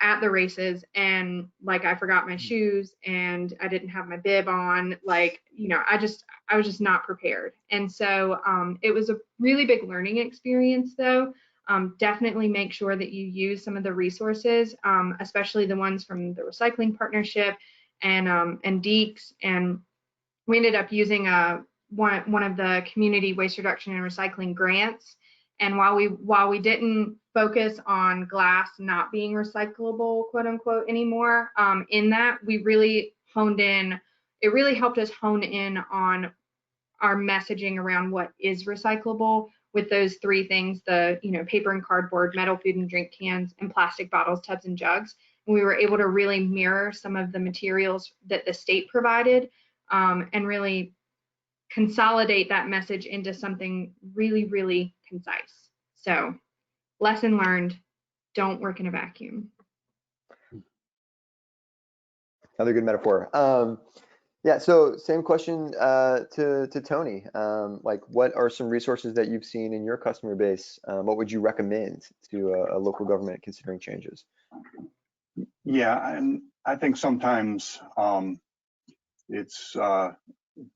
at the races and like I forgot my shoes and I didn't have my bib on, like I was just not prepared. And so it was a really big learning experience though. Definitely make sure that you use some of the resources, especially the ones from the recycling partnership and DEECS. And we ended up using one of the community waste reduction and recycling grants. And while we didn't focus on glass not being recyclable, quote unquote, anymore, in that we really honed in. It really helped us hone in on our messaging around what is recyclable with those 3 things: the paper and cardboard, metal food and drink cans, and plastic bottles, tubs, and jugs. And we were able to really mirror some of the materials that the state provided and really consolidate that message into something really, really concise. So lesson learned, don't work in a vacuum. Another good metaphor. Yeah, so same question to Tony. Like, what are some resources that you've seen in your customer base? What would you recommend to a local government considering changes? Yeah, and I think sometimes it's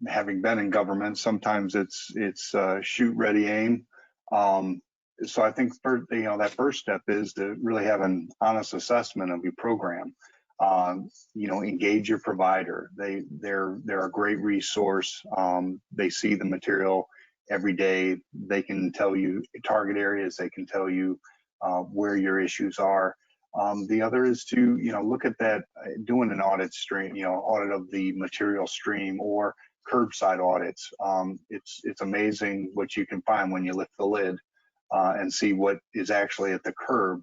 having been in government, sometimes it's shoot, ready, aim. So I think that first step is to really have an honest assessment of your program. Engage your provider. They're a great resource. They see the material every day. They can tell you target areas. They can tell you where your issues are. The other is to look at that, doing an audit stream, audit of the material stream or curbside audits. It's amazing what you can find when you lift the lid and see what is actually at the curb.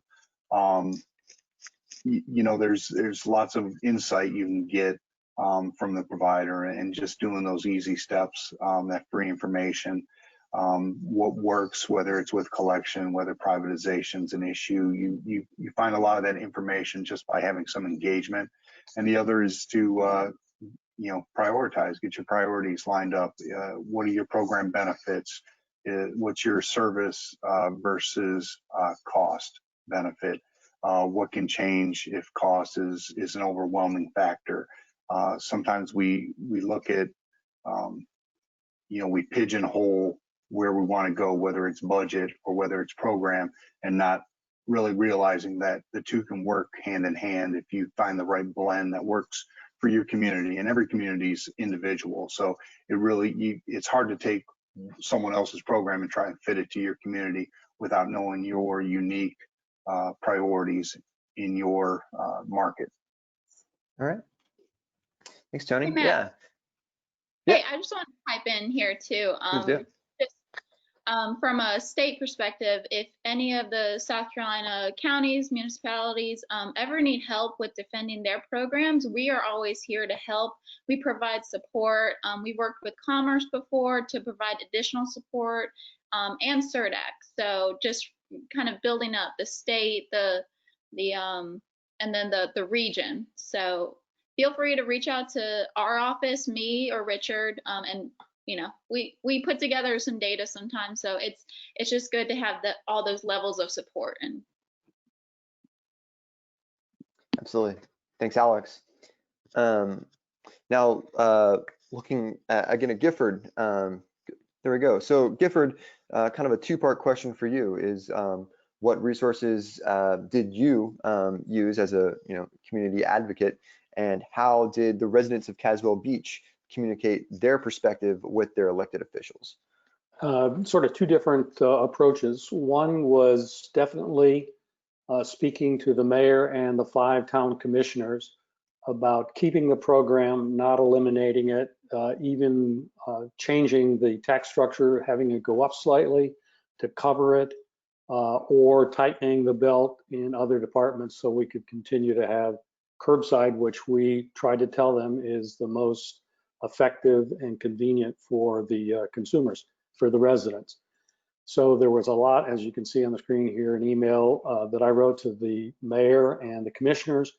There's lots of insight you can get from the provider, and just doing those easy steps, that free information. What works, whether it's with collection, whether privatization's an issue, you find a lot of that information just by having some engagement. And the other is to prioritize, get your priorities lined up. What are your program benefits? What's your service versus cost benefit? What can change if cost is an overwhelming factor? Sometimes we look at, we pigeonhole where we want to go, whether it's budget or whether it's program, and not really realizing that the two can work hand in hand if you find the right blend that works for your community. And every community is individual, so it's hard to take someone else's program and try and fit it to your community without knowing your unique priorities in your market. All right. Thanks, Tony. Hey, Matt. Yeah. Hey, I just want to pipe in here too. Please do. From a state perspective, if any of the South Carolina counties, municipalities ever need help with defending their programs, we are always here to help. We provide support. We worked with Commerce before to provide additional support, and CERDAC. So just kind of building up the state, and then the region. So feel free to reach out to our office, me or Richard, and we put together some data sometimes, so it's just good to have all those levels of support. And Absolutely. Thanks, Alex. Now, looking again at Gifford, there we go. So Gifford, kind of a two-part question for you is, what resources did you use as a community advocate, and how did the residents of Caswell Beach communicate their perspective with their elected officials? Sort of two different approaches. One was definitely speaking to the mayor and the 5 town commissioners about keeping the program, not eliminating it, even changing the tax structure, having it go up slightly to cover it, or tightening the belt in other departments so we could continue to have curbside, which we tried to tell them is the most effective and convenient for the consumers, for the residents. So there was a lot, as you can see on the screen here, an email that I wrote to the mayor and the commissioners.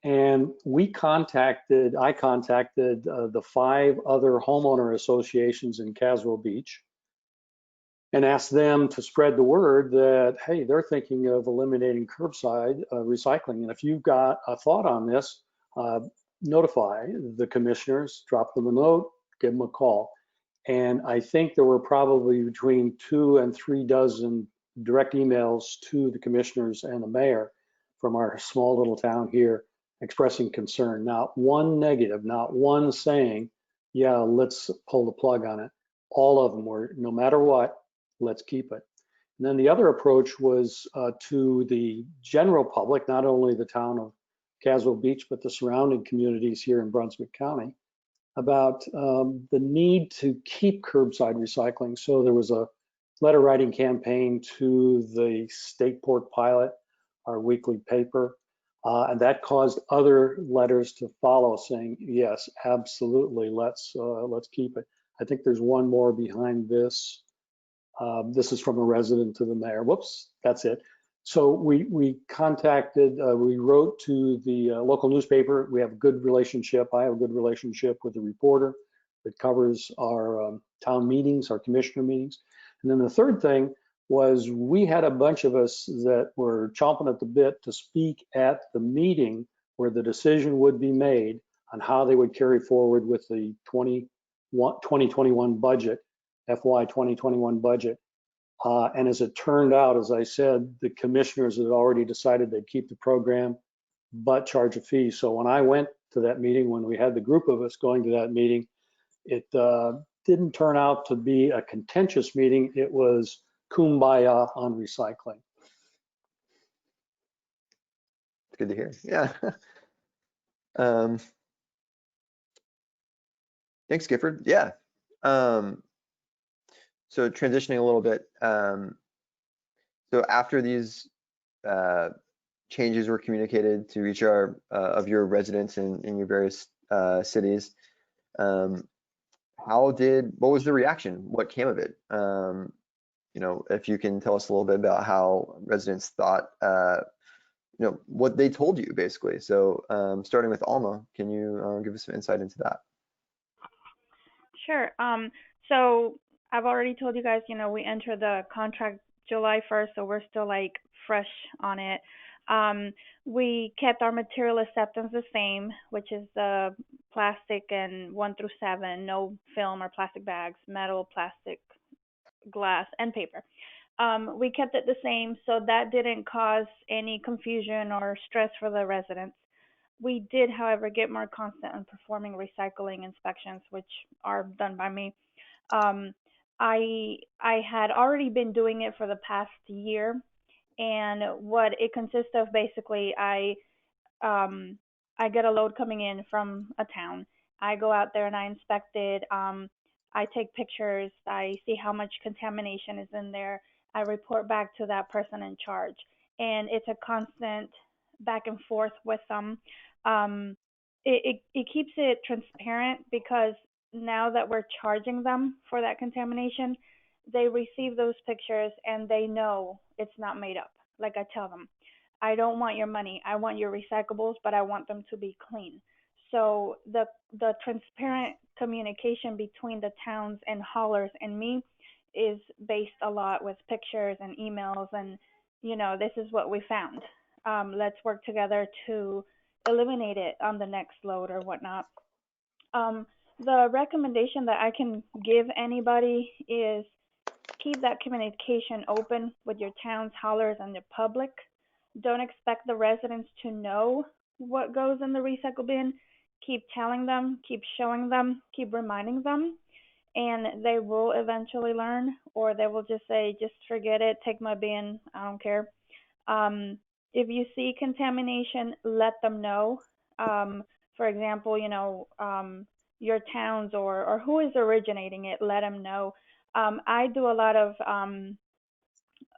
And I contacted the 5 other homeowner associations in Caswell Beach and asked them to spread the word that, hey, they're thinking of eliminating curbside recycling. And if you've got a thought on this, notify the commissioners, drop them a note, give them a call. And I think there were probably between 2 and 3 dozen direct emails to the commissioners and the mayor from our small little town here expressing concern. Not one negative, not one saying, yeah, let's pull the plug on it. All of them were, no matter what, let's keep it. And then the other approach was to the general public, not only the town of Caswell Beach, but the surrounding communities here in Brunswick County, about the need to keep curbside recycling. So there was a letter writing campaign to the State Port Pilot, our weekly paper, and that caused other letters to follow saying, yes, absolutely, let's keep it. I think there's one more behind this. This is from a resident to the mayor. Whoops, that's it. So we contacted, we wrote to the local newspaper. We have a good relationship. I have a good relationship with the reporter that covers our town meetings, our commissioner meetings. And then the third thing was we had a bunch of us that were chomping at the bit to speak at the meeting where the decision would be made on how they would carry forward with the 2021 budget, FY 2021 budget. And as it turned out, as I said, the commissioners had already decided they'd keep the program, but charge a fee. So when I went to that meeting, when we had the group of us going to that meeting, it didn't turn out to be a contentious meeting. It was kumbaya on recycling. It's good to hear. Yeah. Thanks, Gifford. Yeah. So transitioning a little bit, so after these changes were communicated to each of your residents in your various cities, what was the reaction? What came of it? You know, if you can tell us a little bit about how residents thought, you know, what they told you basically. So starting with Alma, can you give us some insight into that? Sure. So I've already told you guys, you know, we entered the contract July 1st, so we're still like fresh on it. We kept our material acceptance the same, which is the plastic and 1 through 7, no film or plastic bags, metal, plastic, glass, and paper. We kept it the same, so that didn't cause any confusion or stress for the residents. We did, however, get more constant on performing recycling inspections, which are done by me. Um, I had already been doing it for the past year, and what it consists of basically, um, I get a load coming in from a town. I go out there and I inspect it. I take pictures. I see how much contamination is in there. I report back to that person in charge, and it's a constant back and forth with them. Um, it keeps it transparent because now that we're charging them for that contamination, they receive those pictures and they know it's not made up. Like I tell them, I don't want your money. I want your recyclables, but I want them to be clean. So the transparent communication between the towns and haulers and me is based a lot with pictures and emails and you know, this is what we found. Let's work together to eliminate it on the next load or whatnot. Um, the recommendation that I can give anybody is keep that communication open with your towns, haulers, and the public. Don't expect the residents to know what goes in the recycle bin. Keep telling them, keep showing them, keep reminding them, and they will eventually learn, or they will just say, just forget it, take my bin, I don't care. If you see contamination, let them know. For example, you know, your towns or who is originating it, let them know. I do a lot of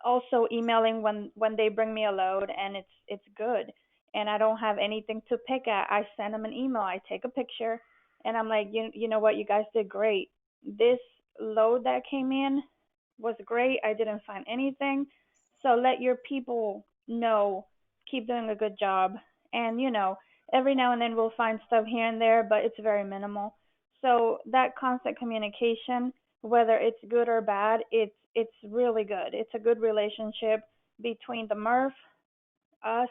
also emailing when they bring me a load and it's good and I don't have anything to pick at. I send them an email. I take a picture and I'm like, you know what, you guys did great. This load that came in was great. I didn't find anything. So let your people know, keep doing a good job. And you know, every now and then we'll find stuff here and there, but it's very minimal. So that constant communication, whether it's good or bad, it's really good. It's a good relationship between the MRF, us,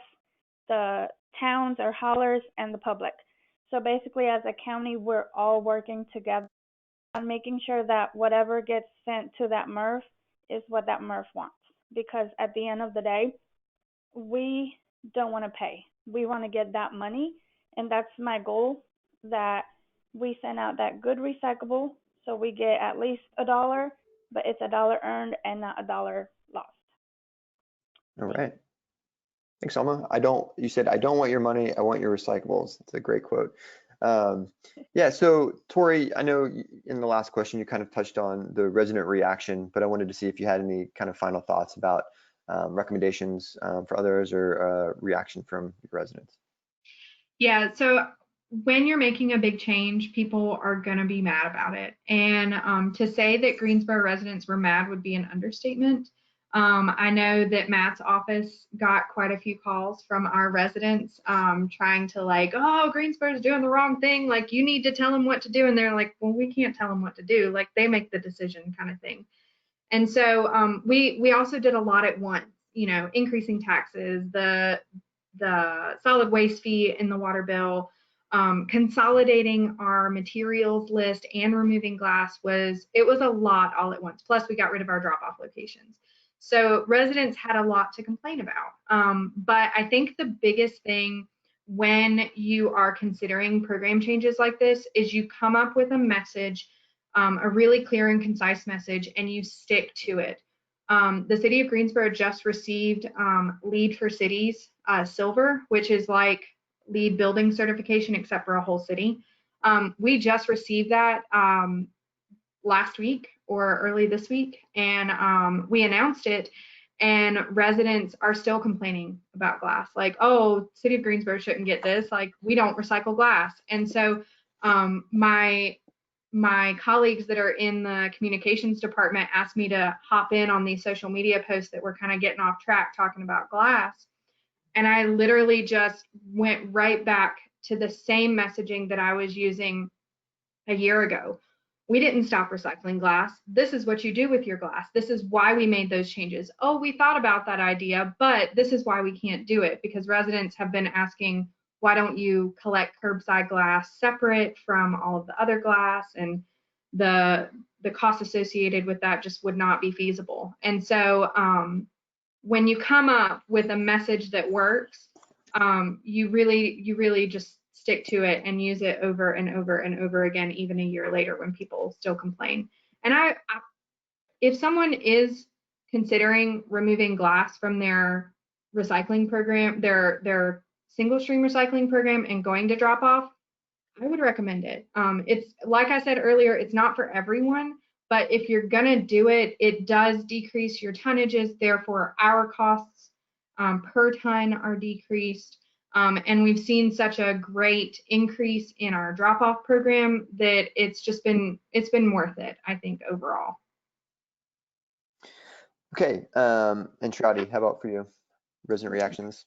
the towns or haulers, and the public. So basically, as a county, we're all working together on making sure that whatever gets sent to that MRF is what that MRF wants. Because at the end of the day, we don't want to pay. We want to get that money, and that's my goal, that we send out that good recyclable so we get at least $1, but it's $1 earned and not $1 lost. All right. Thanks, Alma. You said, I don't want your money, I want your recyclables. It's a great quote. Yeah, so Tori, I know in the last question you kind of touched on the resident reaction, but I wanted to see if you had any kind of final thoughts about recommendations for others or reaction from your residents. Yeah, so when you're making a big change, people are going to be mad about it. And to say that Greensboro residents were mad would be an understatement. I know that Matt's office got quite a few calls from our residents trying to like, oh, Greensboro's doing the wrong thing. Like, you need to tell them what to do. And they're like, well, we can't tell them what to do. Like, they make the decision kind of thing. And so we also did a lot at once, you know, increasing taxes, the solid waste fee in the water bill, consolidating our materials list and removing glass was a lot all at once. Plus we got rid of our drop-off locations. So residents had a lot to complain about. But I think the biggest thing when you are considering program changes like this is you come up with a message, a really clear and concise message, and you stick to it. The city of Greensboro just received LEED for Cities Silver, which is like LEED building certification except for a whole city. We just received that last week or early this week, and we announced it, and residents are still complaining about glass. Like, oh, city of Greensboro shouldn't get this. Like, we don't recycle glass. And so my colleagues that are in the communications department asked me to hop in on these social media posts that were kind of getting off track talking about glass. And I literally just went right back to the same messaging that I was using a year ago. We didn't stop recycling glass. This is what you do with your glass. This is why we made those changes. Oh, we thought about that idea, but this is why we can't do it, because residents have been asking, why don't you collect curbside glass separate from all of the other glass? And the cost associated with that just would not be feasible. And so when you come up with a message that works, you really just stick to it and use it over and over and over again, even a year later when people still complain. And if someone is considering removing glass from their recycling program, their single stream recycling program, and going to drop off, I would recommend it. It's like I said earlier, it's not for everyone, but if you're gonna do it, it does decrease your tonnages, therefore our costs per ton are decreased. And we've seen such a great increase in our drop-off program that it's been worth it, I think, overall. Okay, and Trouty, how about for you? Resident reactions?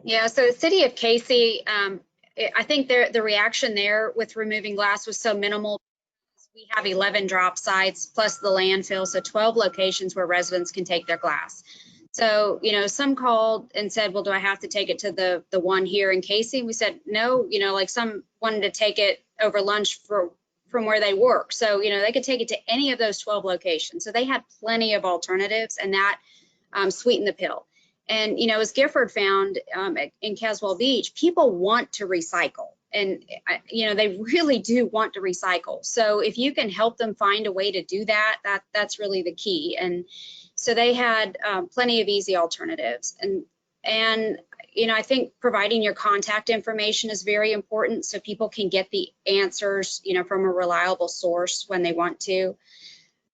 Yeah, so the city of Casey, I think the reaction there with removing glass was so minimal. We have 11 drop sites plus the landfill, so 12 locations where residents can take their glass. So, you know, some called and said, well, do I have to take it to the one here in Casey? We said, no, you know, like some wanted to take it over lunch from where they work. So, you know, they could take it to any of those 12 locations. So they had plenty of alternatives, and that sweetened the pill. And, you know, as Gifford found in Caswell Beach, people want to recycle. And, you know, they really do want to recycle. So if you can help them find a way to do that, that's really the key. And so they had plenty of easy alternatives. And, you know, I think providing your contact information is very important so people can get the answers, you know, from a reliable source when they want to.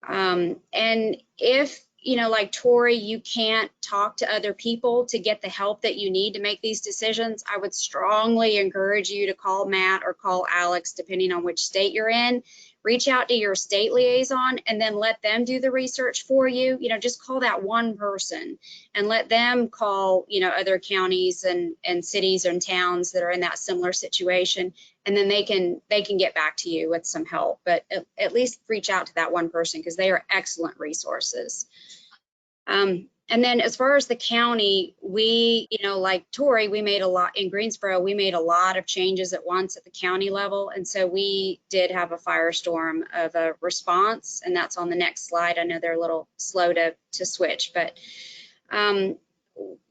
And if, you know, like Tori, you can't talk to other people to get the help that you need to make these decisions, I would strongly encourage you to call Matt or call Alex, depending on which state you're in. Reach out to your state liaison and then let them do the research for you. You know, just call that one person and let them call, you know, other counties and cities and towns that are in that similar situation. And then they can get back to you with some help, but at least reach out to that one person because they are excellent resources. And then as far as the county, we, you know, like Tori, we made a lot in Greensboro, we made a lot of changes at once at the county level. And so we did have a firestorm of a response, and that's on the next slide. I know they're a little slow to switch, but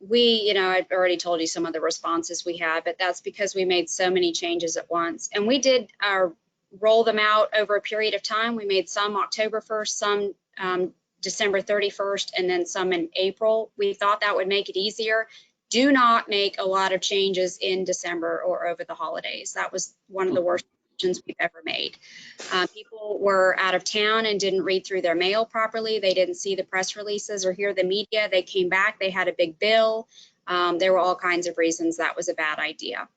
we, you know, I've already told you some of the responses we had, but that's because we made so many changes at once. And we did roll them out over a period of time. We made some October 1st, some December 31st, and then some in April. We thought that would make it easier. Do not make a lot of changes in December or over the holidays. That was one of the worst decisions we've ever made. People were out of town and didn't read through their mail properly. They didn't see the press releases or hear the media. They came back, they had a big bill. There were all kinds of reasons that was a bad idea.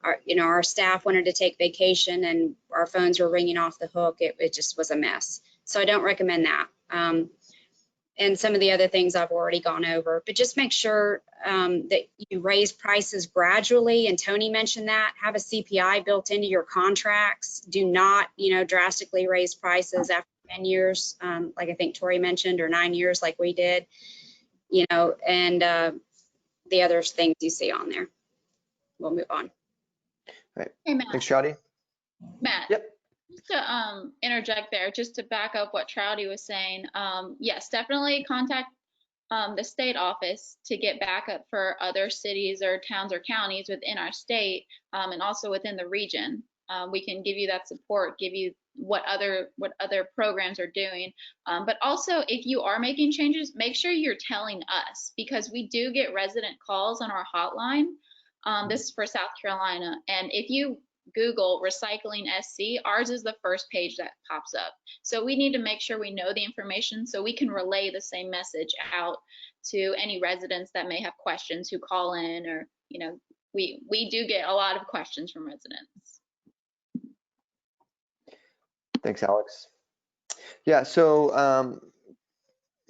Our staff wanted to take vacation and our phones were ringing off the hook. It just was a mess. So I don't recommend that. and some of the other things I've already gone over. But just make sure that you raise prices gradually. And Tony mentioned that. Have a CPI built into your contracts. Do not, drastically raise prices after 10 years, like I think Tori mentioned, or 9 years like we did, and the other things you see on there. We'll move on. Right. Hey, Matt. Thanks, Shadi. Matt. Yep. Just to interject there, just to back up what Trouty was saying, yes, definitely contact the state office to get backup for other cities or towns or counties within our state, and also within the region. We can give you that support, give you what other programs are doing. But also, if you are making changes, make sure you're telling us, because we do get resident calls on our hotline. This is for South Carolina, and if you Google recycling SC, ours is the first page that pops up. So we need to make sure we know the information so we can relay the same message out to any residents that may have questions who call in, or, we do get a lot of questions from residents. Thanks, Alex. Yeah, so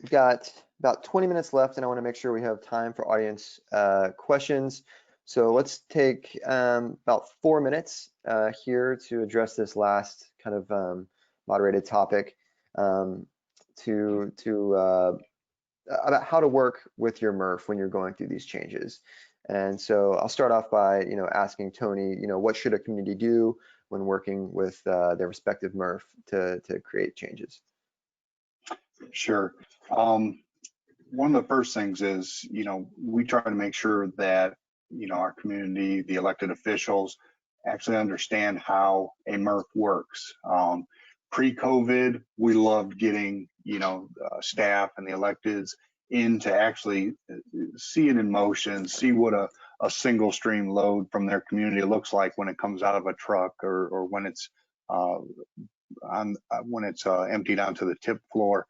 we've got about 20 minutes left, and I want to make sure we have time for audience questions. So let's take about 4 minutes here to address this last kind of moderated topic about how to work with your MRF when you're going through these changes. And so I'll start off by asking Tony, what should a community do when working with their respective MRF to create changes? Sure. One of the first things is, we try to make sure that our community, the elected officials, actually understand how a MRF works. Pre-COVID, we loved getting, staff and the electeds in to actually see it in motion, see what a single stream load from their community looks like when it comes out of a truck, or when it's emptied onto the tip floor,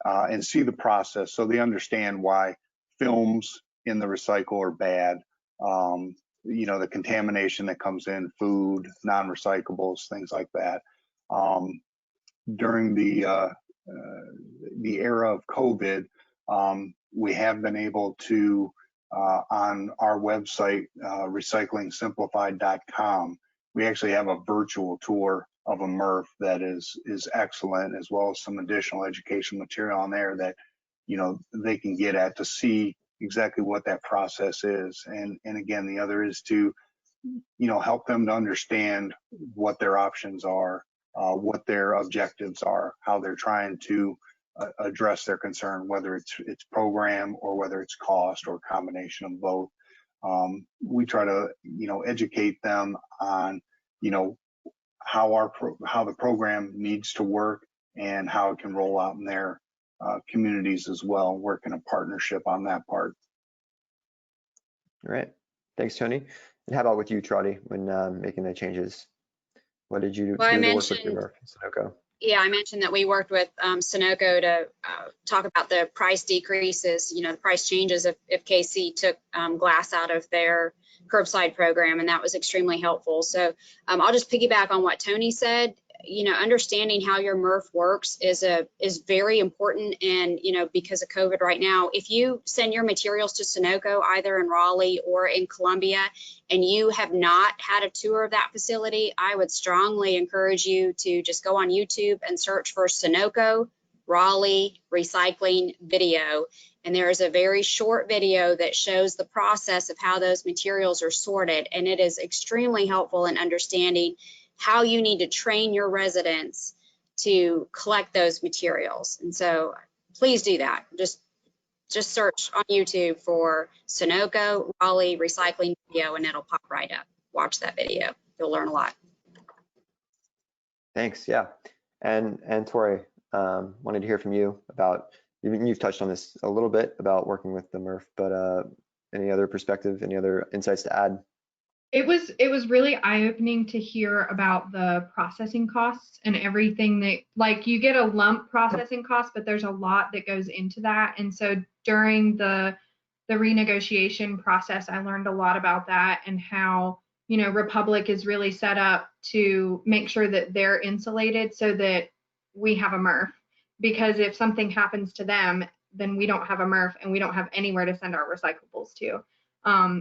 and see the process, so they understand why films in the recycle are bad. The contamination that comes in, food, non-recyclables, things like that. During the era of COVID, we have been able to, on our website, recyclingsimplified.com, we actually have a virtual tour of a MRF that is excellent, as well as some additional education material on there that they can get at to see exactly what that process is. And again, the other is to help them to understand what their options are, what their objectives are, how they're trying to address their concern, whether it's program or whether it's cost or a combination of both. We try to educate them on how the program needs to work and how it can roll out in their communities as well, work in a partnership on that part. All right, thanks, Tony. And how about with you, Trouty, when making the changes? What did you do to work with your MRF in Sunoco? Yeah, I mentioned that we worked with Sunoco to talk about the price decreases, the price changes if KC took glass out of their curbside program, and that was extremely helpful. So I'll just piggyback on what Tony said. Understanding how your MRF works is very important. And, because of COVID right now, if you send your materials to Sunoco, either in Raleigh or in Columbia, and you have not had a tour of that facility, I would strongly encourage you to just go on YouTube and search for Sunoco Raleigh recycling video. And there is a very short video that shows the process of how those materials are sorted. And it is extremely helpful in understanding how you need to train your residents to collect those materials. And so please do that. Just search on YouTube for Sunoco Raleigh recycling video, and it'll pop right up. Watch that video. You'll learn a lot. Thanks. Yeah. And Tori, wanted to hear from you about, you've touched on this a little bit about working with the MRF, but any other perspective, any other insights to add? It was really eye-opening to hear about the processing costs and everything that, like, you get a lump processing cost, but there's a lot that goes into that. And so during the renegotiation process, I learned a lot about that, and how, Republic is really set up to make sure that they're insulated so that we have a MRF, because if something happens to them, then we don't have a MRF and we don't have anywhere to send our recyclables to.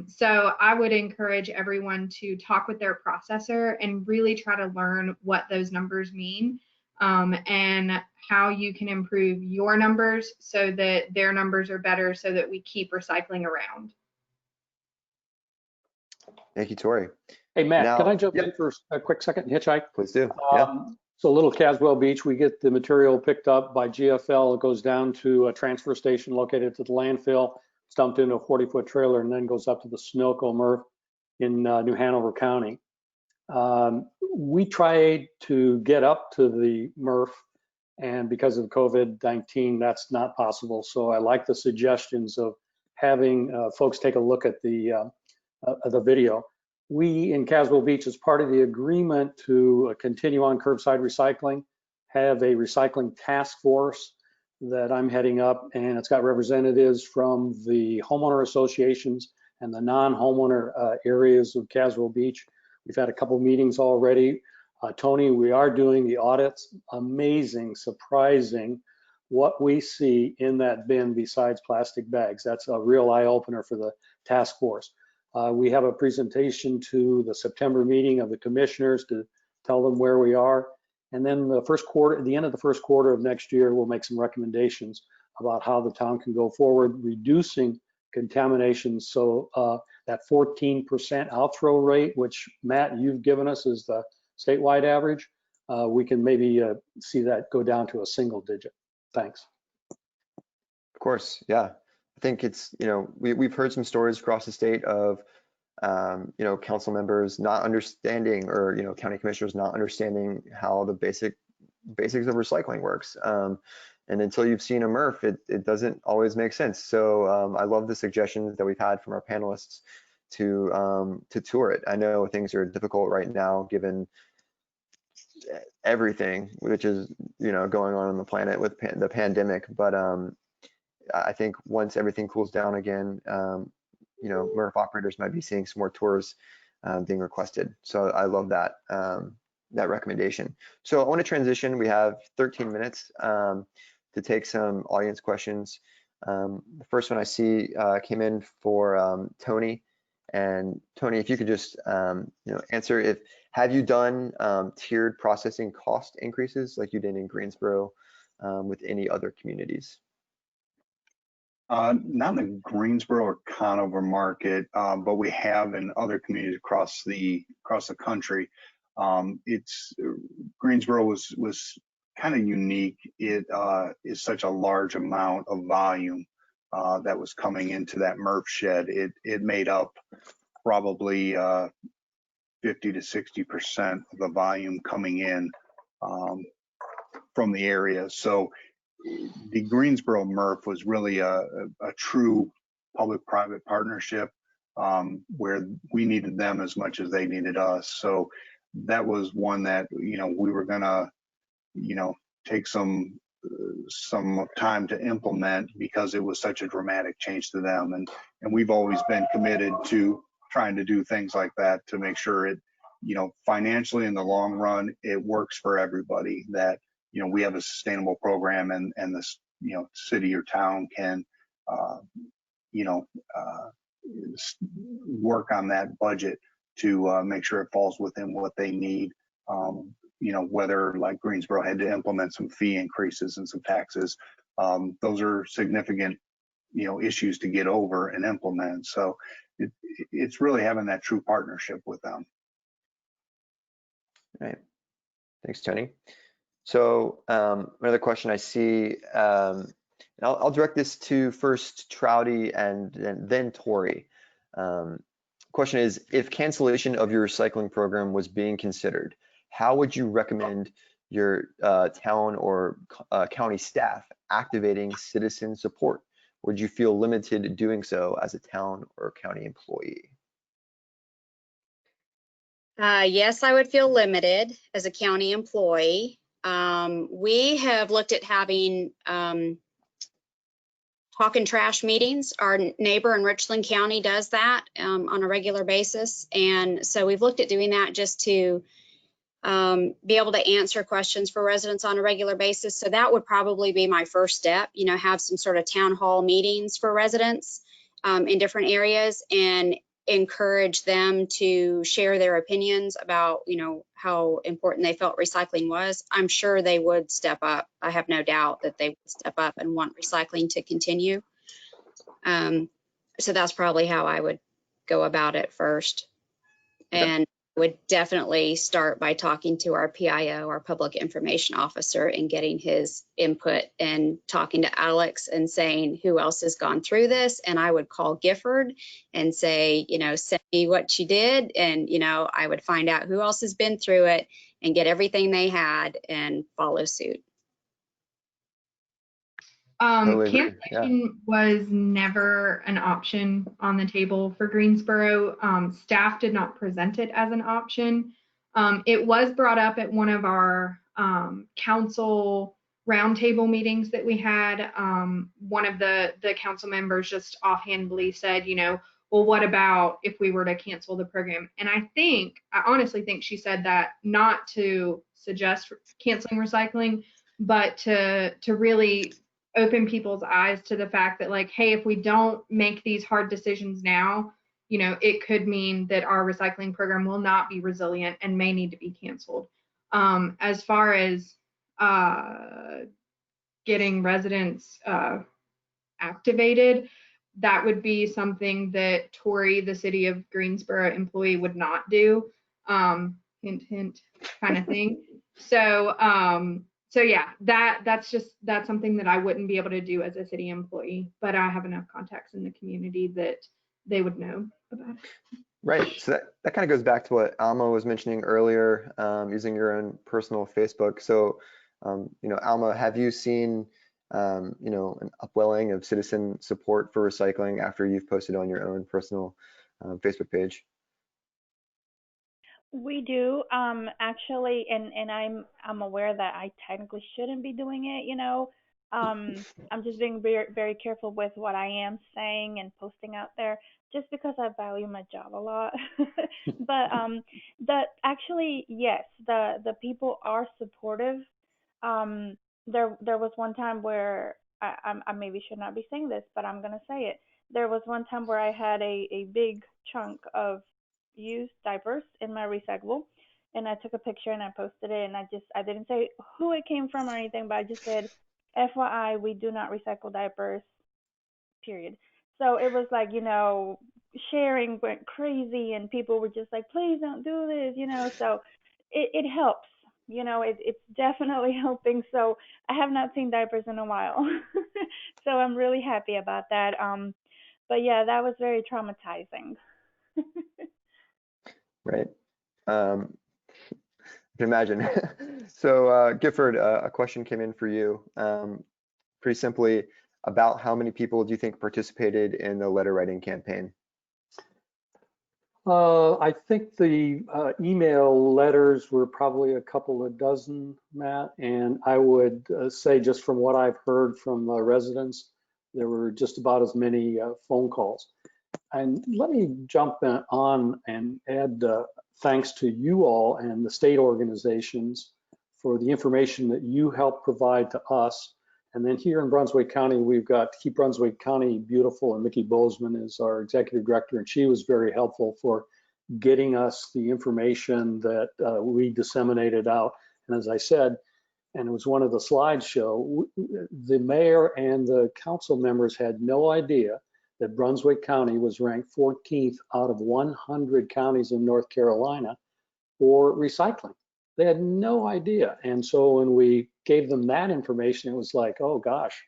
So I would encourage everyone to talk with their processor and really try to learn what those numbers mean, and how you can improve your numbers so that their numbers are better, so that we keep recycling around. Thank you, Tori. Hey, Matt, Now, can I jump yep, in for a quick second, hitchhike? please do. Yeah. So Little Caswell Beach, we get the material picked up by GFL. It goes down to a transfer station located to the landfill. It's dumped into a 40-foot trailer and then goes up to the Sunoco MRF in New Hanover County. We tried to get up to the MRF, and because of COVID-19, that's not possible. So I like the suggestions of having folks take a look at the video. We in Caswell Beach, as part of the agreement to continue on curbside recycling, have a recycling task force that I'm heading up, and it's got representatives from the homeowner associations and the non-homeowner areas of Caswell Beach. We've had a couple meetings already. Tony, we are doing the audits. Amazing, surprising what we see in that bin besides plastic bags. That's a real eye opener for the task force. We have a presentation to the September meeting of the commissioners to tell them where we are. And then the first quarter, at the end of the first quarter of next year, we'll make some recommendations about how the town can go forward, reducing contamination. So that 14% outthrow rate, which Matt, you've given us as the statewide average, we can maybe see that go down to a single digit. Thanks. Of course, yeah. I think it's, we've heard some stories across the state of, council members not understanding, or, county commissioners not understanding how the basics of recycling works. And until you've seen a MRF, it doesn't always make sense. So I love the suggestions that we've had from our panelists to tour it. I know things are difficult right now, given everything which is, going on the planet with the pandemic. But I think once everything cools down again, MRF operators might be seeing some more tours being requested. So I love that that recommendation. So I want to transition. We have 13 minutes to take some audience questions. The first one I see came in for Tony. And Tony, if you could just answer, have you done tiered processing cost increases like you did in Greensboro with any other communities? Not in the Greensboro or Conover market, but we have in other communities across the country. Greensboro was kind of unique. It is such a large amount of volume that was coming into that MRF shed. It made up probably 50 to 60% of the volume coming in from the area. So the Greensboro MRF was really a true public-private partnership where we needed them as much as they needed us. So that was one that, we were gonna, take some time to implement because it was such a dramatic change to them. And we've always been committed to trying to do things like that to make sure it, financially in the long run, it works for everybody, that we have a sustainable program and this, city or town can, work on that budget to make sure it falls within what they need. Whether like Greensboro had to implement some fee increases and some taxes, those are significant, issues to get over and implement. So it's really having that true partnership with them. All right. Thanks, Tony. So another question I see, and I'll direct this to first Trouty and then Tori. Question is, if cancellation of your recycling program was being considered, how would you recommend your town or county staff activating citizen support? Would you feel limited doing so as a town or county employee? Yes, I would feel limited as a county employee. We have looked at having talk and trash meetings. Our neighbor in Richland County does that on a regular basis. And so we've looked at doing that just to be able to answer questions for residents on a regular basis. So that would probably be my first step, you know, have some sort of town hall meetings for residents in different areas and encourage them to share their opinions about, you know, how important they felt recycling was. I'm sure they would step up. I have no doubt that they would step up and want recycling to continue. So that's probably how I would go about it first. And would definitely start by talking to our PIO, our public information officer, and getting his input and talking to Alex and saying who else has gone through this. And I would call Gifford and say, you know, send me what you did. And, you know, I would find out who else has been through it and get everything they had and follow suit. Totally agree. Cancellation was never an option on the table for Greensboro. Staff did not present it as an option. It was brought up at one of our council roundtable meetings that we had. One of the council members just offhandedly said, you know, well, what about if we were to cancel the program? And I honestly think she said that not to suggest canceling recycling, but to really open people's eyes to the fact that, like, hey, if we don't make these hard decisions now, you know, it could mean that our recycling program will not be resilient and may need to be canceled. As far as getting residents activated, that would be something that Tori, the City of Greensboro employee, would not do. Hint, hint, kind of thing. So yeah, that's something that I wouldn't be able to do as a city employee, but I have enough contacts in the community that they would know about it. Right. So that kind of goes back to what Alma was mentioning earlier, using your own personal Facebook. So, you know, Alma, have you seen, you know, an upwelling of citizen support for recycling after you've posted on your own personal Facebook page? We do, actually, and I'm aware that I technically shouldn't be doing it, you know. I'm just being very, very careful with what I am saying and posting out there, just because I value my job a lot. But actually, yes, the people are supportive. There was one time where I maybe should not be saying this, but I'm gonna say it. There was one time where I had a big chunk of used diapers in my recyclable, and I took a picture and I posted it, and I didn't say who it came from or anything, but I just said, FYI, we do not recycle diapers, period. So it was like, you know, sharing went crazy and people were just like, please don't do this, you know. So it helps, you know, it's definitely helping. So I have not seen diapers in a while. So I'm really happy about that. But yeah, that was very traumatizing. Right. I can imagine. So, Gifford, a question came in for you. Pretty simply, about how many people do you think participated in the letter writing campaign? I think the email letters were probably a couple of dozen, Matt, and I would say, just from what I've heard from residents, there were just about as many phone calls. And let me jump on and add thanks to you all and the state organizations for the information that you help provide to us. And then here in Brunswick County, we've got Keep Brunswick County Beautiful, and Mickey Bozeman is our executive director, and she was very helpful for getting us the information that we disseminated out. And as I said, and it was one of the slides show, the mayor and the council members had no idea that Brunswick County was ranked 14th out of 100 counties in North Carolina for recycling. They had no idea. And so when we gave them that information, it was like, oh gosh,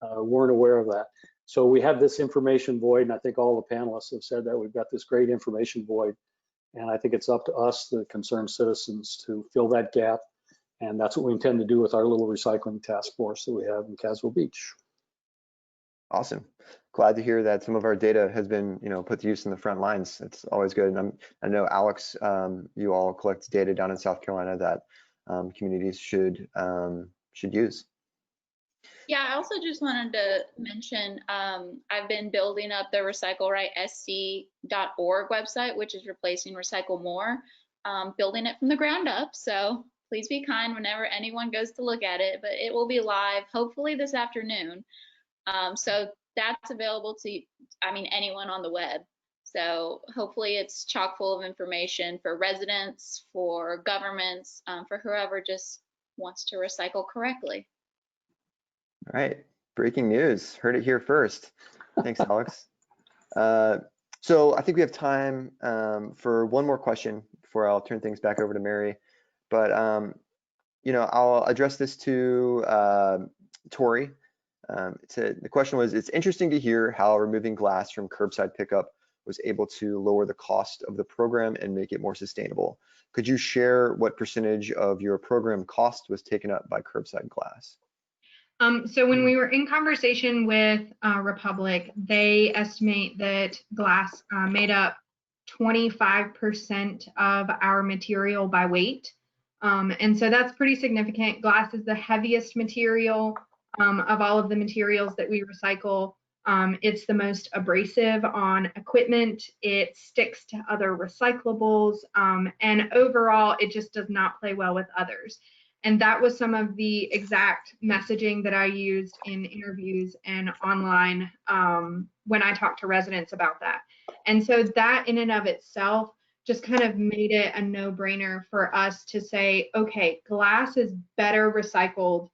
weren't aware of that. So we have this information void, and I think all the panelists have said that we've got this great information void. And I think it's up to us, the concerned citizens, to fill that gap. And that's what we intend to do with our little recycling task force that we have in Caswell Beach. Awesome. Glad to hear that some of our data has been, you know, put to use in the front lines. It's always good. And I know, Alex, you all collect data down in South Carolina that communities should use. Yeah, I also just wanted to mention, I've been building up the RecycleRightSC.org website, which is replacing Recycle More. building it from the ground up. So please be kind whenever anyone goes to look at it, but it will be live hopefully this afternoon. So that's available to, anyone on the web. So hopefully it's chock full of information for residents, for governments, for whoever just wants to recycle correctly. All right, breaking news. Heard it here first. Thanks, Alex. So I think we have time for one more question before I'll turn things back over to Mary. But I'll address this to Tori. The question was, it's interesting to hear how removing glass from curbside pickup was able to lower the cost of the program and make it more sustainable. Could you share what percentage of your program cost was taken up by curbside glass? So when we were in conversation with Republic, they estimate that glass made up 25% of our material by weight. And so that's pretty significant. Glass is the heaviest material of all of the materials that we recycle. It's the most abrasive on equipment. It sticks to other recyclables. And overall, it just does not play well with others. And that was some of the exact messaging that I used in interviews and online when I talked to residents about that. And so that in and of itself just kind of made it a no-brainer for us to say, okay, glass is better recycled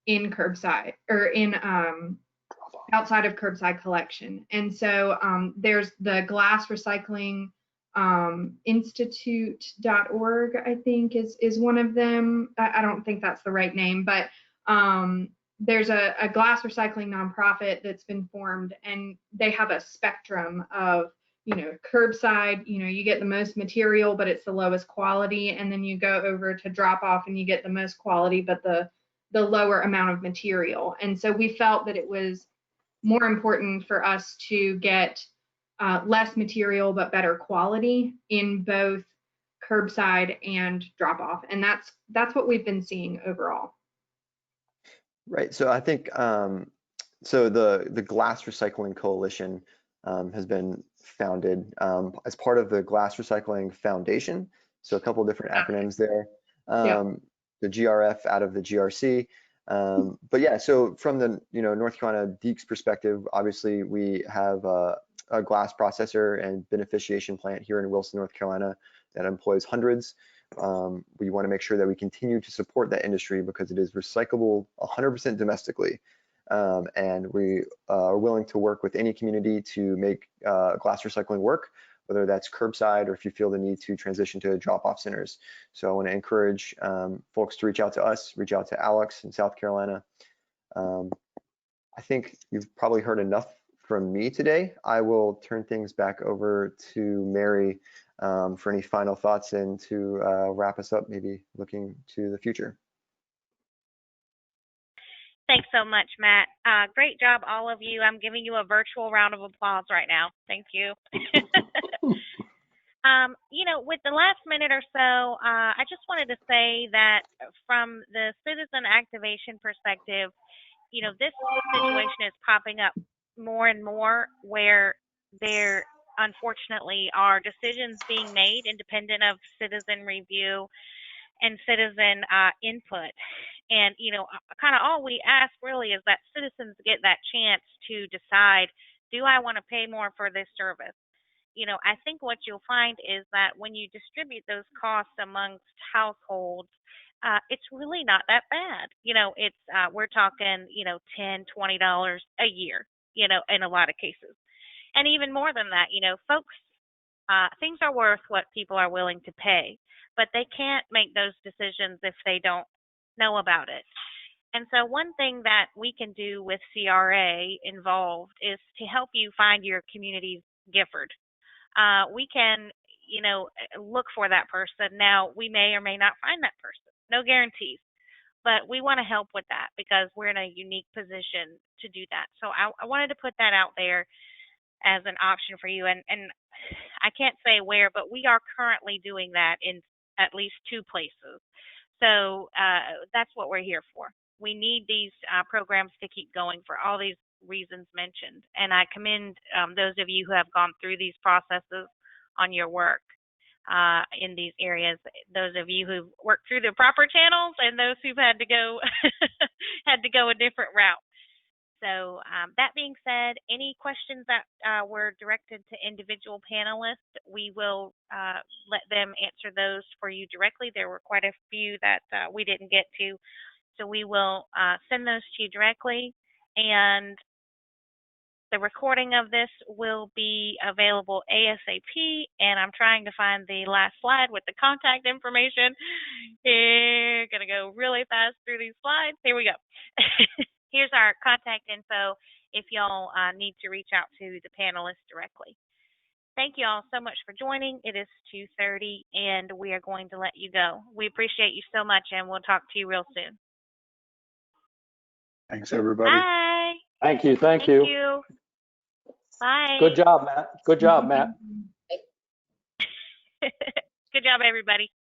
in curbside or in outside of curbside collection. And so there's the glass recycling institute.org, I think is one of them. I don't think that's the right name, but there's a glass recycling nonprofit that's been formed, and they have a spectrum of, curbside, you get the most material, but it's the lowest quality. And then you go over to drop off and you get the most quality, but the lower amount of material. And so we felt that it was more important for us to get less material but better quality in both curbside and drop off, and that's what we've been seeing overall. Right. So I think so the Glass Recycling Coalition has been founded as part of the Glass Recycling Foundation. So a couple of different acronyms there. The GRF out of the GRC. But yeah, so from the North Carolina DEEC's perspective, obviously we have a glass processor and beneficiation plant here in Wilson, North Carolina that employs hundreds. We want to make sure that we continue to support that industry because it is recyclable 100% domestically. And we are willing to work with any community to make glass recycling work, whether that's curbside or if you feel the need to transition to drop-off centers. So I want to encourage folks to reach out to us, reach out to Alex in South Carolina. I think you've probably heard enough from me today. I will turn things back over to Mary for any final thoughts and to wrap us up, maybe looking to the future. Thanks so much, Matt. Great job, all of you. I'm giving you a virtual round of applause right now. Thank you. With the last minute or so, I just wanted to say that from the citizen activation perspective, this situation is popping up more and more where there unfortunately are decisions being made independent of citizen review and citizen input. And, kind of all we ask really is that citizens get that chance to decide, do I want to pay more for this service? I think what you'll find is that when you distribute those costs amongst households, it's really not that bad. It's we're talking, $10, $20 a year, in a lot of cases. And even more than that, folks, things are worth what people are willing to pay, but they can't make those decisions if they don't know about it. And so one thing that we can do with CRA involved is to help you find your community's Gifford. We can, look for that person. Now, we may or may not find that person. No guarantees. But we want to help with that because we're in a unique position to do that. So I wanted to put that out there as an option for you. And I can't say where, but we are currently doing that in at least 2 places. So that's what we're here for. We need these programs to keep going for all these reasons mentioned. And I commend those of you who have gone through these processes on your work. in these areas. Those of you who've worked through the proper channels and those who've had to go had to go a different route. So that being said, any questions that were directed to individual panelists, we will let them answer those for you directly. There were quite a few that we didn't get to, so we will send those to you directly. And the recording of this will be available ASAP, and I'm trying to find the last slide with the contact information. We're gonna go really fast through these slides. Here we go. Here's our contact info if y'all need to reach out to the panelists directly. Thank you all so much for joining. It is 2:30, and we are going to let you go. We appreciate you so much, and we'll talk to you real soon. Thanks, everybody. Bye. Thank you. Thank you. Bye. Good job, Matt. Good job, Matt. Good job, everybody.